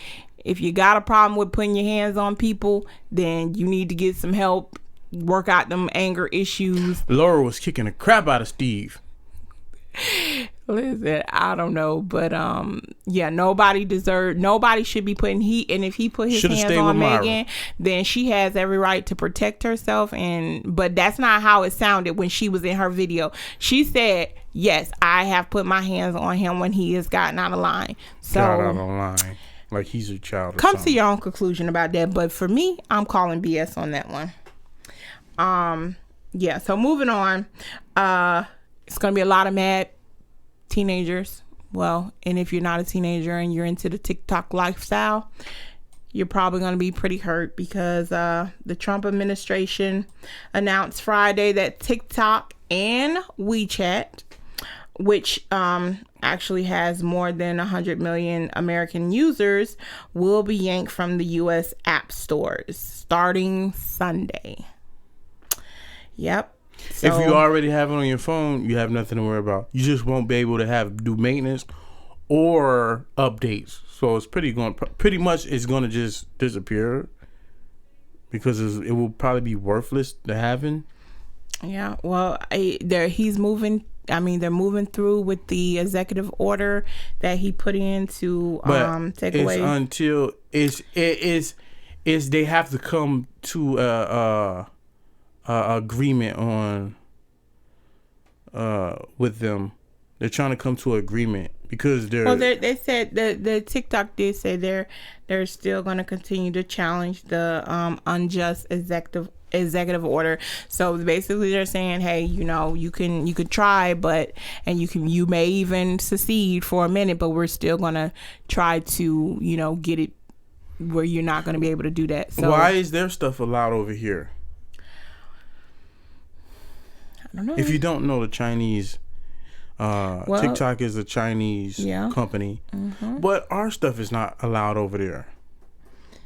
If you got a problem with putting your hands on people, then you need to get some help, work out them anger issues. Laura was kicking the crap out of Steve. Listen, I don't know, but yeah, nobody should be putting and if he put his hands on Megan, then she has every right to protect herself. But that's not how it sounded when she was in her video. She said, yes, I have put my hands on him when he has gotten out of line. So got out of line. Like he's a child. Come to your own conclusion about that. But for me, I'm calling BS on that one. Yeah. So moving on. It's gonna be a lot of mad teenagers. Well, and if you're not a teenager and you're into the TikTok lifestyle, you're probably gonna be pretty hurt because the Trump administration announced Friday that TikTok and WeChat, which actually has more than 100 million American users, will be yanked from the U.S. app stores starting Sunday. Yep. So, if you already have it on your phone, you have nothing to worry about. You just won't be able to do maintenance or updates. So it's pretty much it's going to just disappear because it will probably be worthless to having. Yeah. Well, he's moving. I mean, they're moving through with the executive order that he put in to take away. Until they have to come to agreement on with them. They're trying to come to an agreement because they said the TikTok did say they're still going to continue to challenge the unjust executive order. So basically they're saying, hey, you know, you could try, but you may even secede for a minute, but we're still going to try to, you know, get it where you're not going to be able to do that. So why is their stuff allowed over here? I don't know. If you don't know, the Chinese TikTok is a Chinese company, but our stuff is not allowed over there.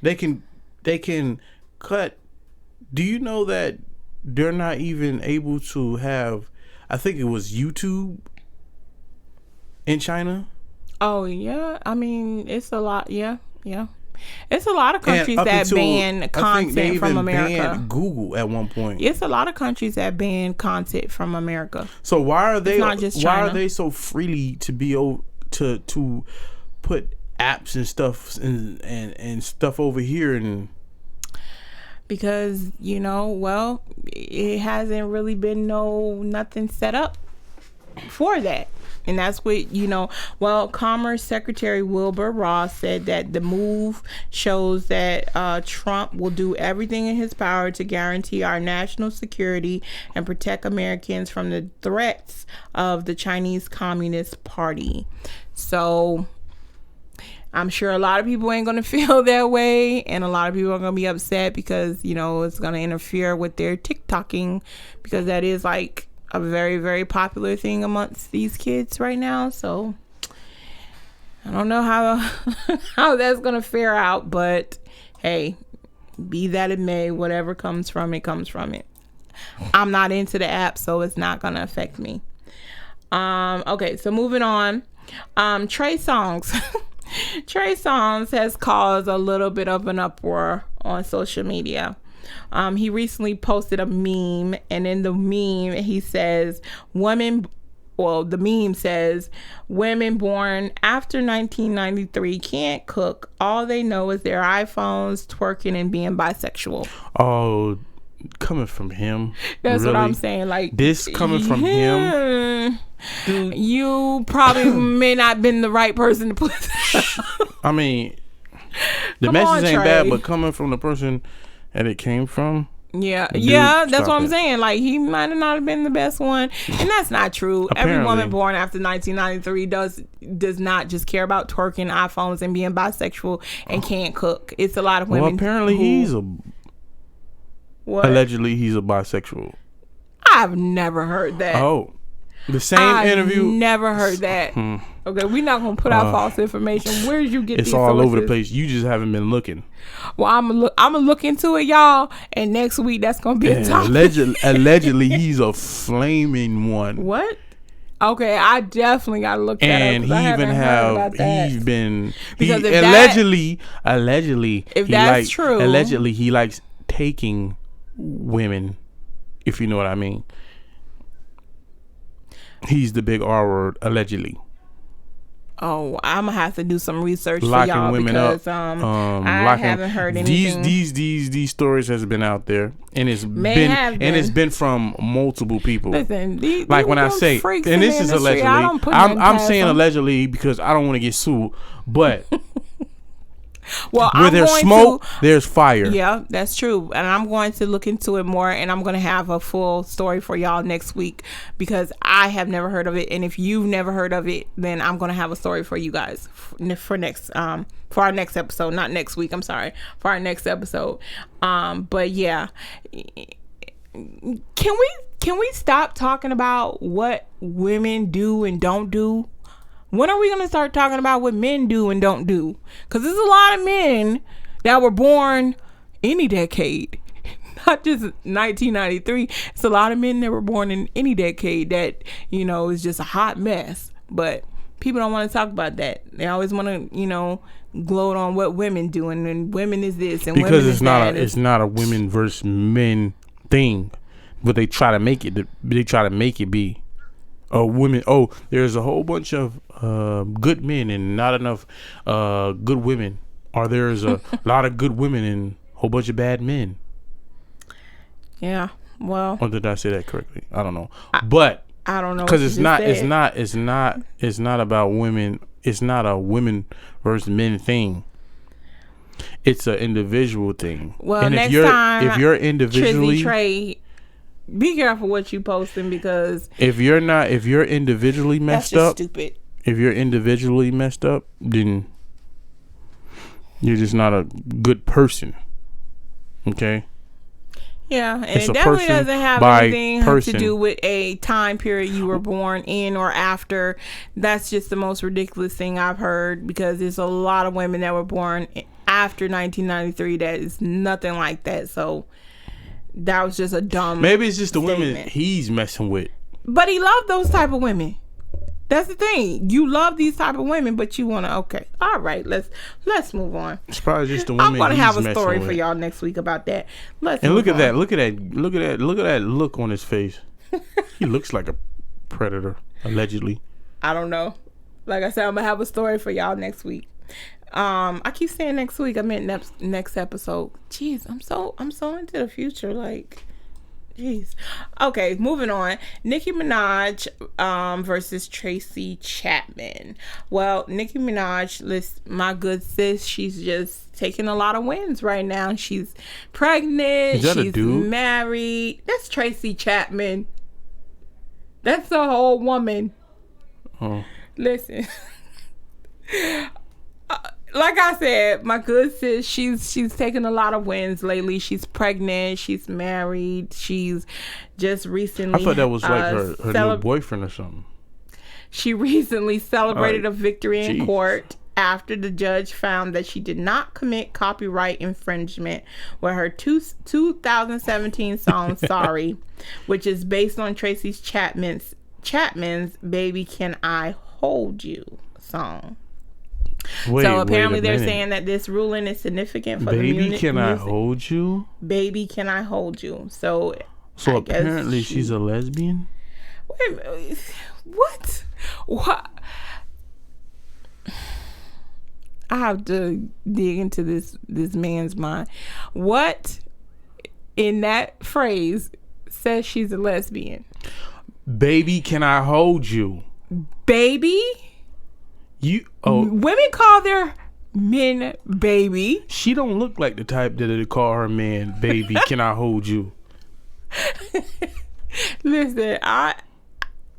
They can cut. Do you know that they're not even able to have? I think it was YouTube in China. Oh yeah, I mean it's a lot. Yeah. It's a lot of countries that ban content from America. Banned Google at one point. It's a lot of countries that ban content from America. So why are they? Not just China. Why are they so freely to be to put apps and stuff and stuff over here? And because, you know, well, it hasn't really been nothing set up for that. And that's what, you know, well, Commerce Secretary Wilbur Ross said that the move shows that Trump will do everything in his power to guarantee our national security and protect Americans from the threats of the Chinese Communist Party. So I'm sure a lot of people ain't going to feel that way, and a lot of people are going to be upset because, you know, it's going to interfere with their TikToking, because that is like a very, very popular thing amongst these kids right now. So I don't know how that's going to fare out, but hey, be that it may, whatever comes from it, comes from it. I'm not into the app, so it's not going to affect me. Okay, so moving on. Trey Songz. Trey Songz has caused a little bit of an uproar on social media. He recently posted a meme, and in the meme he says, the meme says, women born after 1993 can't cook. All they know is their iPhones, twerking, and being bisexual. Oh, coming from him. That's really? What I'm saying. Like, this coming from him. Dude. You probably may not been the right person to put. I mean, the message ain't bad, but coming from the person that it came from. Yeah, dude, that's what I'm saying. Like, he might have not been the best one, and that's not true. Apparently. Every woman born after 1993 does not just care about twerking, iPhones, and being bisexual and can't cook. It's a lot of women. Well, apparently allegedly he's a bisexual. I've never heard that. Oh, the same interview. Never heard that. Okay, we're not gonna put out false information. Where did you get? It's these all sources? over the place. You just haven't been looking. Well, I'm gonna look into it, y'all. And next week, that's gonna be a topic. Allegedly, he's a flaming one. What? Okay, I definitely gotta look that up. And he even allegedly, if that's true, allegedly he likes taking women, if you know what I mean. He's the big R word, allegedly. Oh, I'm gonna have to do some research locking for y'all women because up. I haven't heard anything. These stories has been out there, and it's been from multiple people. Listen, like when I say, and this is allegedly, I'm saying allegedly because I don't want to get sued, but. Well, where there's smoke, there's fire. Yeah, that's true. And I'm going to look into it more, and I'm going to have a full story for y'all next week because I have never heard of it. And if you've never heard of it, then I'm going to have a story for you guys for our next episode. Not next week. I'm sorry. For our next episode. But yeah, can we stop talking about what women do and don't do? When are we going to start talking about what men do and don't do? Because there's a lot of men that were born any decade, not just 1993. It's a lot of men that were born in any decade that, is just a hot mess. But people don't want to talk about that. They always want to, gloat on what women do and women is this and because women it's is not that. It's not a women versus men thing, but they try to make it. They try to make it be. Women. Oh, there's a whole bunch of good men and not enough good women. Or there's a lot of good women and a whole bunch of bad men. Yeah. Well. Or did I say that correctly? I don't know. But I don't know because it's not about women. It's not a women versus men thing. It's an individual thing. Well, and next time, if you're individually. Trey, be careful what you posting because if you're individually messed up, stupid. If you're individually messed up, then you're just not a good person. Okay. Yeah, and it definitely doesn't have anything to do with a time period you were born in or after. That's just the most ridiculous thing I've heard because there's a lot of women that were born after 1993 that is nothing like that. So. That was just a dumb. Maybe it's just the statement. women he's messing with. But he loved those type of women. That's the thing. You love these type of women, but you want to. Okay, all right. Let's move on. It's probably just the women. I'm gonna have a story for y'all next week about that. Look at that. Look at that look on his face. He looks like a predator, allegedly. I don't know. Like I said, I'm gonna have a story for y'all next week. I keep saying next week. I meant next episode. Jeez, I'm so into the future. Like, jeez. Okay, moving on. Nicki Minaj versus Tracy Chapman. Well, Nicki Minaj, my good sis, she's just taking a lot of wins right now. She's pregnant. She's married. That's Tracy Chapman. That's a whole woman. Oh. Listen. Like I said, my good sis, she's taken a lot of wins lately. She's pregnant. She's married. She's just recently. I thought that was like her new boyfriend or something. She recently celebrated a victory in court after the judge found that she did not commit copyright infringement with her 2017 song "Sorry," which is based on Tracy Chapman's "Baby Can I Hold You song. Wait, so apparently wait a they're minute. saying that this ruling is significant for Baby, the music. can I hold you? Baby, can I hold you? So I guess apparently she's a lesbian? Wait a minute. What? I have to dig into this man's mind. What in that phrase says she's a lesbian? Baby, can I hold you? Baby? Women call their men baby. She don't look like the type that'll call her man baby. Can I hold you? Listen, I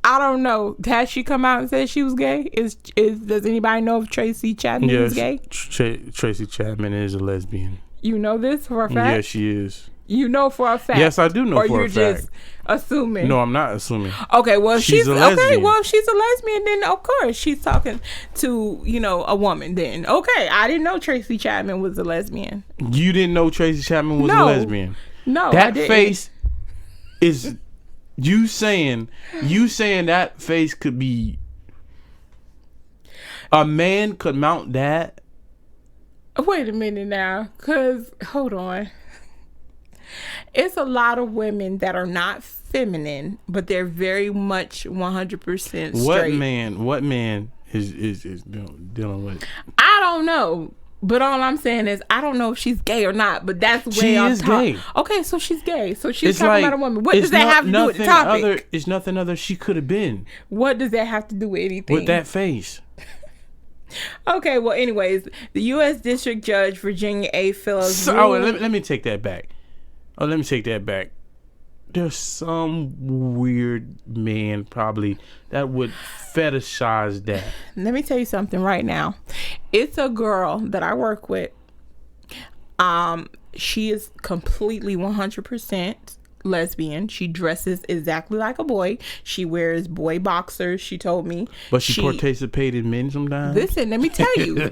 don't know. Has she come out and said she was gay? Does anybody know if Tracy Chapman is gay? Tracy Chapman is a lesbian. You know this for a fact? Yes, she is. You know for a fact? Yes, I do know for a fact. Or you're just assuming? No, I'm not assuming. Okay, well, she's a lesbian. Okay, well, if she's a lesbian, then of course she's talking to, a woman then. Okay, I didn't know Tracy Chapman was a lesbian. You didn't know Tracy Chapman was a lesbian? No, that I didn't. Face is you saying that face could be a man could mount that? Wait a minute now, because hold on. It's a lot of women that are not feminine, but they're very much 100% straight. What man is dealing with? I don't know. But all I'm saying is I don't know if she's gay or not, but that's where she is gay. Okay, so she's gay. So she's talking about a woman. What does that have to do with the topic? It's nothing other she could have been. What does that have to do with anything? With that face. Okay, well, anyways, the U.S. District Judge Virginia A. Phillips. Let me take that back. There's some weird man probably that would fetishize that. Let me tell you something right now. It's a girl that I work with. She is completely 100% lesbian. She dresses exactly like a boy. She wears boy boxers, she told me. But she participates in men sometimes. Listen, let me tell you.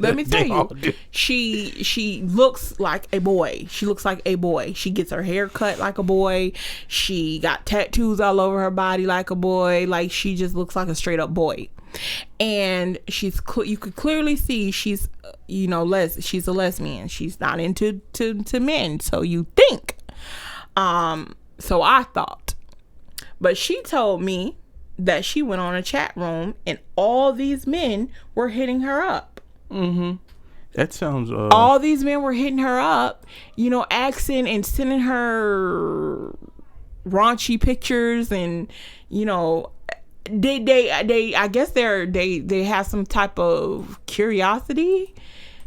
She looks like a boy. She gets her hair cut like a boy. She got tattoos all over her body like a boy. Like, she just looks like a straight up boy. And you could clearly see she's she's a lesbian. She's not into to men, so you think. So I thought. But she told me that she went on a chat room and all these men were hitting her up. Mm-hmm. That sounds... all these men were hitting her up, asking and sending her raunchy pictures and, they I guess they have some type of curiosity,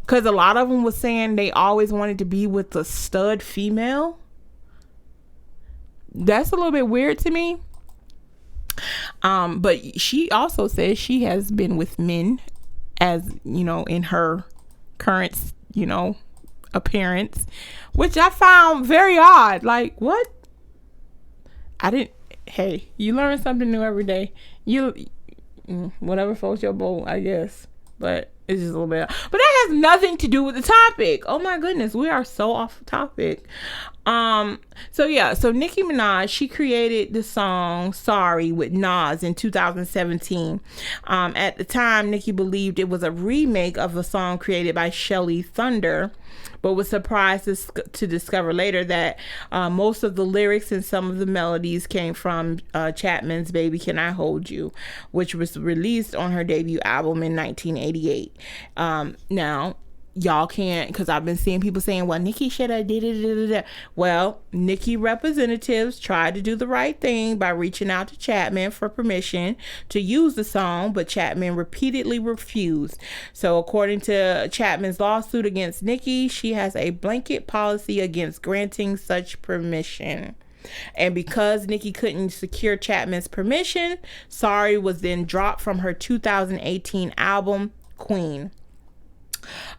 because a lot of them was saying they always wanted to be with a stud female. That's a little bit weird to me. But she also says she has been with men, as in her current appearance, which I found very odd. Like, what? Hey, you learn something new every day. Whatever floats your boat, I guess. But it's just a little bit. But that has nothing to do with the topic. Oh my goodness, we are so off topic. So Nicki Minaj, she created the song Sorry with Nas in 2017. At the time, Nicki believed it was a remake of a song created by Shelly Thunder, but was surprised to discover later that most of the lyrics and some of the melodies came from Chapman's Baby Can I Hold You, which was released on her debut album in 1988. Now, y'all can't, because I've been seeing people saying, well, Nicki should have did it. Well, Nicki representatives tried to do the right thing by reaching out to Chapman for permission to use the song, but Chapman repeatedly refused. So according to Chapman's lawsuit against Nicki, she has a blanket policy against granting such permission. And because Nicki couldn't secure Chapman's permission, Sorry was then dropped from her 2018 album, Queen.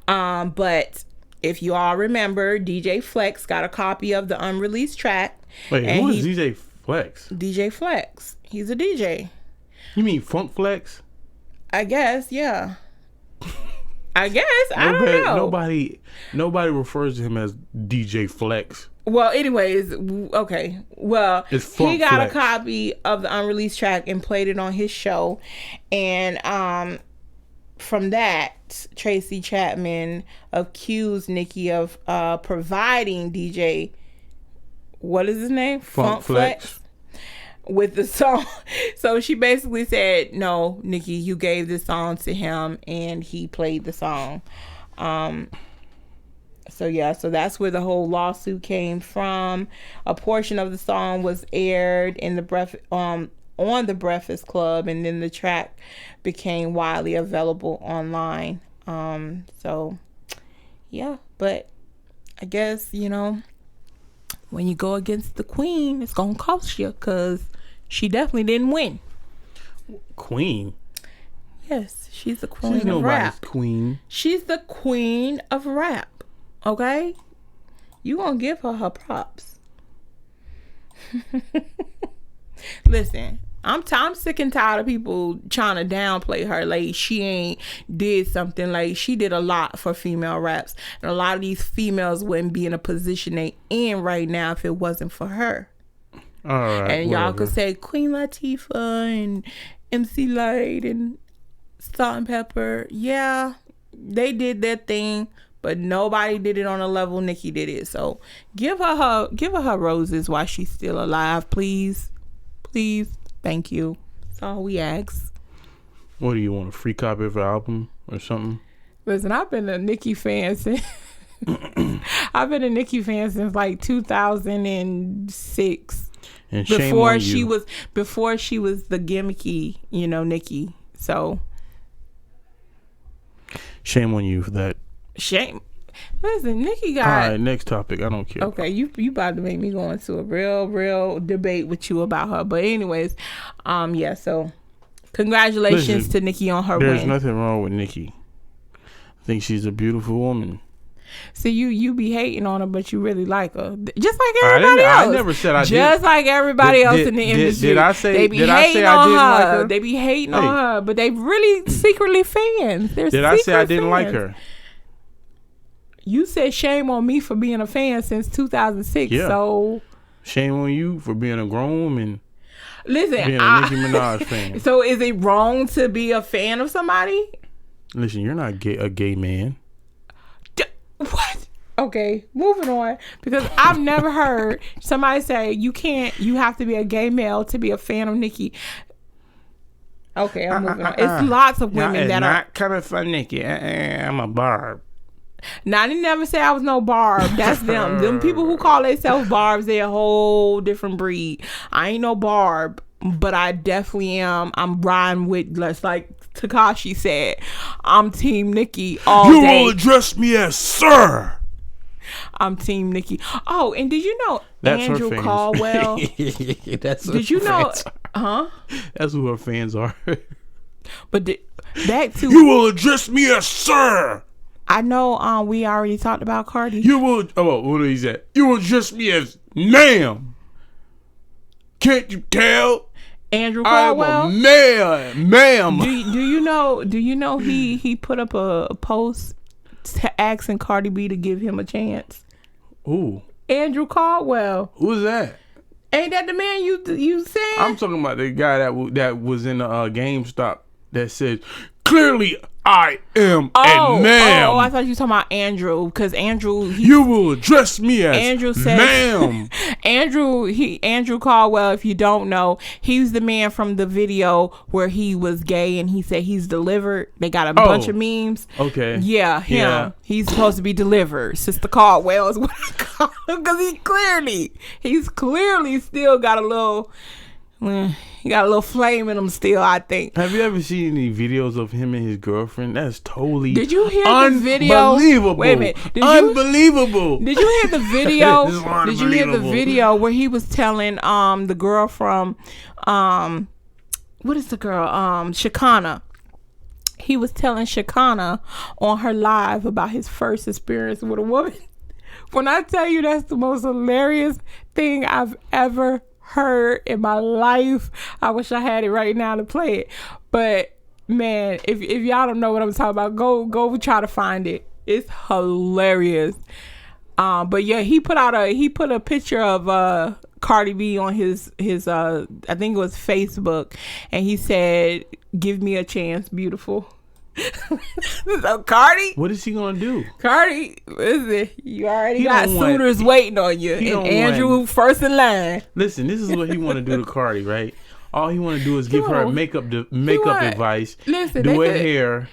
But if you all remember, DJ Flex got a copy of the unreleased track. Wait, who is DJ Flex? DJ Flex. He's a DJ. You mean Funk Flex? I guess, yeah. I don't know. Nobody refers to him as DJ Flex. Well, anyways, okay. Well, he got Flex. a copy of the unreleased track and played it on his show, and from that, Tracy Chapman accused Nicki of providing DJ, what is his name? Funk Flex. With the song. So she basically said, no, Nicki, you gave this song to him and he played the song. So that's where the whole lawsuit came from. A portion of the song was aired in on the Breakfast Club, and then the track became widely available online. But I guess, when you go against the queen, it's gonna cost you, because she definitely didn't win. Queen? Yes, she's the queen She's of nobody's rap. queen. She's the queen of rap. Okay? You gonna give her props. Listen, I'm sick and tired of people trying to downplay her. Like, she ain't did something. Like, she did a lot for female raps. And a lot of these females wouldn't be in a position they in right now if it wasn't for her. All right. And y'all could say Queen Latifah and MC Light and Salt and Pepper. Yeah, they did their thing, but nobody did it on the level Nicki did it. So give her her roses while she's still alive, please. Please. Thank you. That's all we ask. What do you want, a free copy of her album or something? Listen, I've been a Nicki fan since like 2006. And before she was the gimmicky, Nicki. So shame on you for that. Shame. Listen, Nicki got. All right, next topic. I don't care. Okay, you about to make me go into a real debate with you about her. But anyways, so congratulations to Nicki on her win. There's nothing wrong with Nicki. I think she's a beautiful woman. See, you be hating on her, but you really like her, just like everybody else. I never said I did. Just like everybody else in the industry. Did I say? They be did hating I say I on didn't her. like her? They be hating on her, but they really secretly fans. Did I say I didn't like her? You said shame on me for being a fan since 2006. Yeah. So shame on you for being a grown woman. Listen, being a Nicki Minaj fan. So is it wrong to be a fan of somebody? Listen, you're not a gay man. What? Okay, moving on, because I've never heard somebody say you have to be a gay male to be a fan of Nicki. Okay, I'm moving on. It's lots of women that are not coming for Nicki. I'm a barb. Now, I didn't never say I was no barb. That's them. Them people who call themselves barbs, they're a whole different breed. I ain't no barb, but I definitely am. I'm riding with, like Tekashi said, I'm Team Nicki all day. You will address me as sir. I'm Team Nicki. Oh, and did you know that's Andrew her fans. Caldwell? Did you know? Huh? That's who her fans are. But back to you will address me as sir. I know. We already talked about Cardi. You will. Oh, what is that? You will address me as ma'am. Can't you tell? Andrew Caldwell. I'm a ma'am. Do you know? Do you know he put up a post asking Cardi B to give him a chance? Ooh. Andrew Caldwell. Who's that? Ain't that the man you said? I'm talking about the guy that was in the GameStop that said, clearly I am a ma'am. Oh, I thought you were talking about Andrew, because Andrew. You will address me as Andrew said, ma'am. Andrew Caldwell, if you don't know, he's the man from the video where he was gay and he said he's delivered. They got a bunch of memes. Okay. Yeah, him. Yeah. He's supposed to be delivered. Sister Caldwell is what I call him, because he's clearly still got a little. He got a little flame in him still, I think. Have you ever seen any videos of him and his girlfriend? That's totally Did you hear the video? Unbelievable. Wait a minute. Unbelievable. Did you hear the video? Did you hear the video where he was telling the girl from what is the girl? Shakana. He was telling Shakana on her live about his first experience with a woman. When I tell you that's the most hilarious thing I've ever heard in my life. I wish I had it right now to play it. But man, if y'all don't know what I'm talking about, go try to find it. It's hilarious. But yeah, he put a picture of Cardi B on his I think it was Facebook, and he said, "Give me a chance, beautiful." So Cardi, what is he gonna do? Cardi, listen, you already got suitors waiting on you, and Andrew first in line. Listen, this is what he want to do to Cardi, right? All he want to do is give her makeup advice. Listen, do her hair,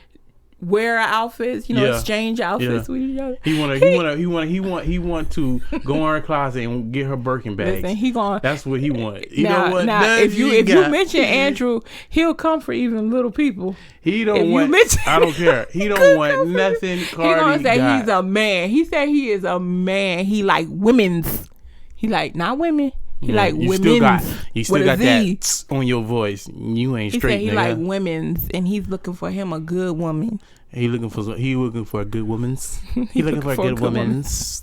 wear outfits, exchange outfits with each other. He want to go in her closet and get her Birkin bags. Listen, that's what he want. Now, if you mention Andrew, he'll come for even little people. He don't want. I don't care. He don't want nothing. Cardi he gonna say he's a man. He said he is a man. He like women's. He like not women. He like women's. You still got that on your voice. You ain't straight. He said he like women's, and he's looking for him a good woman. He looking for a good woman's. He looking for a good woman's.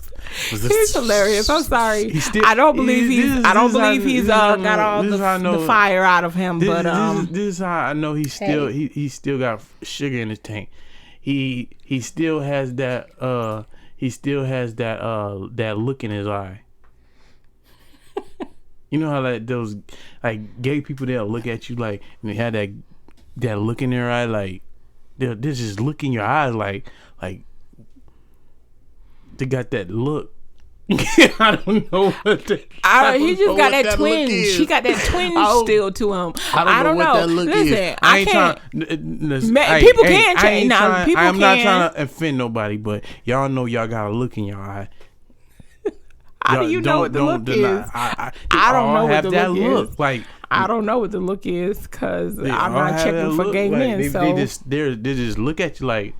He's hilarious. I'm sorry. I don't believe he's got all the fire out of him. This is how I know he still got sugar in his tank. He still has that that look in his eye. You know how those gay people, they'll look at you and they have that look in their eye, they'll just look in your eyes like they got that look. I don't know what he just got that twinge. She got that twinge still to him. I don't know what that look is. People can change now. I'm not trying to offend nobody, but y'all know y'all got a look in your eye. How do you know what the look is? I don't know what the look is. I don't know what the look is because I'm not checking for gay men. They just look at you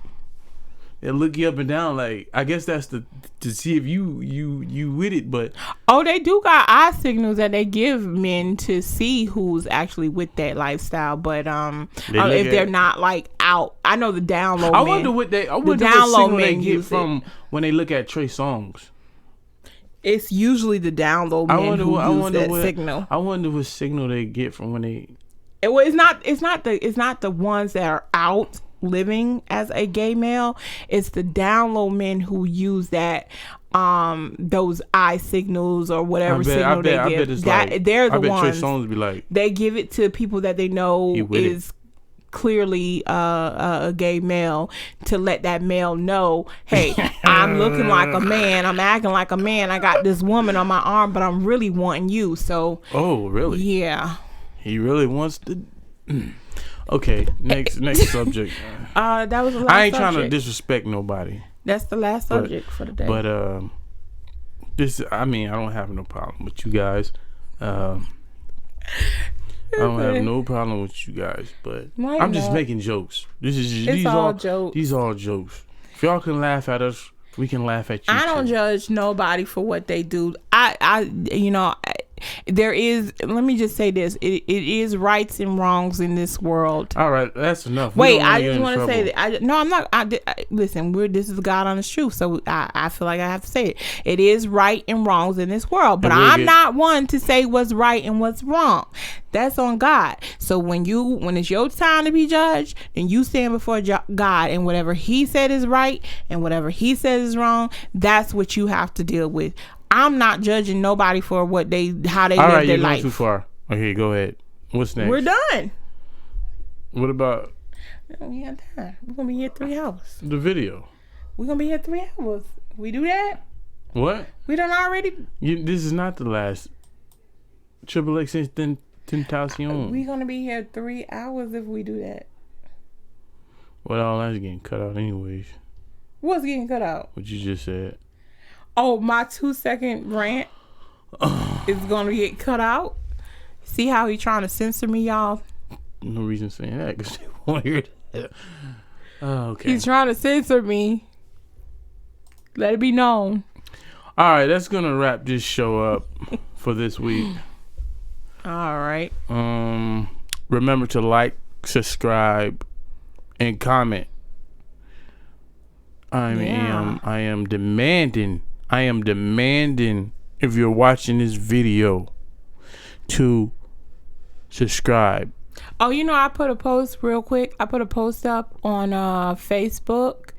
they look you up and down. I guess that's to see if you with it. But they do got eye signals that they give men to see who's actually with that lifestyle. But if they're not out, I know the down low. I wonder what signal they get from when they look at Trey Songz. It's usually the down low men who use that signal. I wonder what signal they get from when they. It's not the ones that are out living as a gay male. It's the down low men who use that those eye signals or whatever signal they give. They're the ones. Trey Songz be they give it to people that they know is clearly a gay male, to let that male know, hey, I'm looking like a man, I'm acting like a man, I got this woman on my arm, but I'm really wanting you. So really? Yeah, he really wants to. Okay, next subject. That was the last I ain't subject. trying to disrespect nobody. That's the last subject for the day. But I don't have no problem with you guys. I don't have no problem with you guys, but I'm just making jokes. These all jokes. These all jokes. If y'all can laugh at us, we can laugh at you. I don't judge nobody for what they do. There is. Let me just say this: it is rights and wrongs in this world. All right, that's enough. Wait, I just want to say that. I'm not. Listen, this is God honest truth, so I feel like I have to say it. It is right and wrongs in this world, but I'm not one to say what's right and what's wrong. That's on God. So when it's your time to be judged, then you stand before God, and whatever He said is right and whatever He says is wrong, that's what you have to deal with. I'm not judging nobody for how they live their life. All right, you're going too far. Okay, go ahead. What's next? We're done. What about? We have time. We're gonna be here 3 hours. The video. We're gonna be here 3 hours. We do that? What? We done already. This is not the last. Triple X Tentacion. We're gonna be here 3 hours if we do that. Well, all that's getting cut out anyways. What's getting cut out? What you just said. Oh, my 2-second rant is going to get cut out. See how he trying to censor me, y'all? No reason saying that because they won't hear that. Oh, okay. He's trying to censor me. Let it be known. All right, that's going to wrap this show up for this week. All right. Remember to like, subscribe, and comment. I am demanding if you're watching this video to subscribe. Oh, I put a post real quick. I put a post up on Facebook,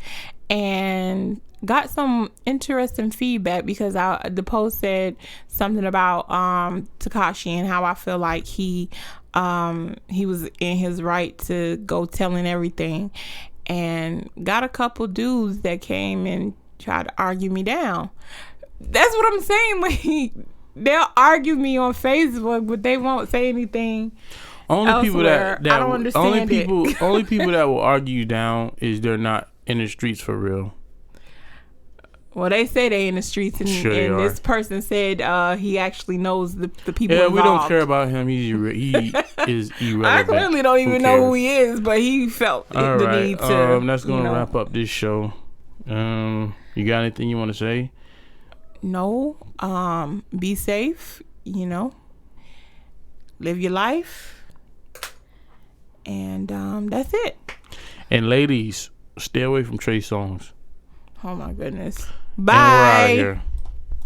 and got some interesting feedback because the post said something about Tekashi and how I feel like he was in his right to go telling everything, and got a couple dudes that came and tried to argue me down. That's what I'm saying. Like, they'll argue me on Facebook, but they won't say anything. Only people that I don't understand only people that will argue you down is they're not in the streets for real. Well, they say they in the streets, and, sure and this person said he actually knows the people involved. involved. We don't care about him. He is irrelevant. I clearly don't even know who he is, but he felt the need to. That's going to wrap up this show. You got anything you want to say? No. Be safe. Live your life. And that's it. And ladies, stay away from Trey Songz. Oh my goodness. Bye. And we're out of here.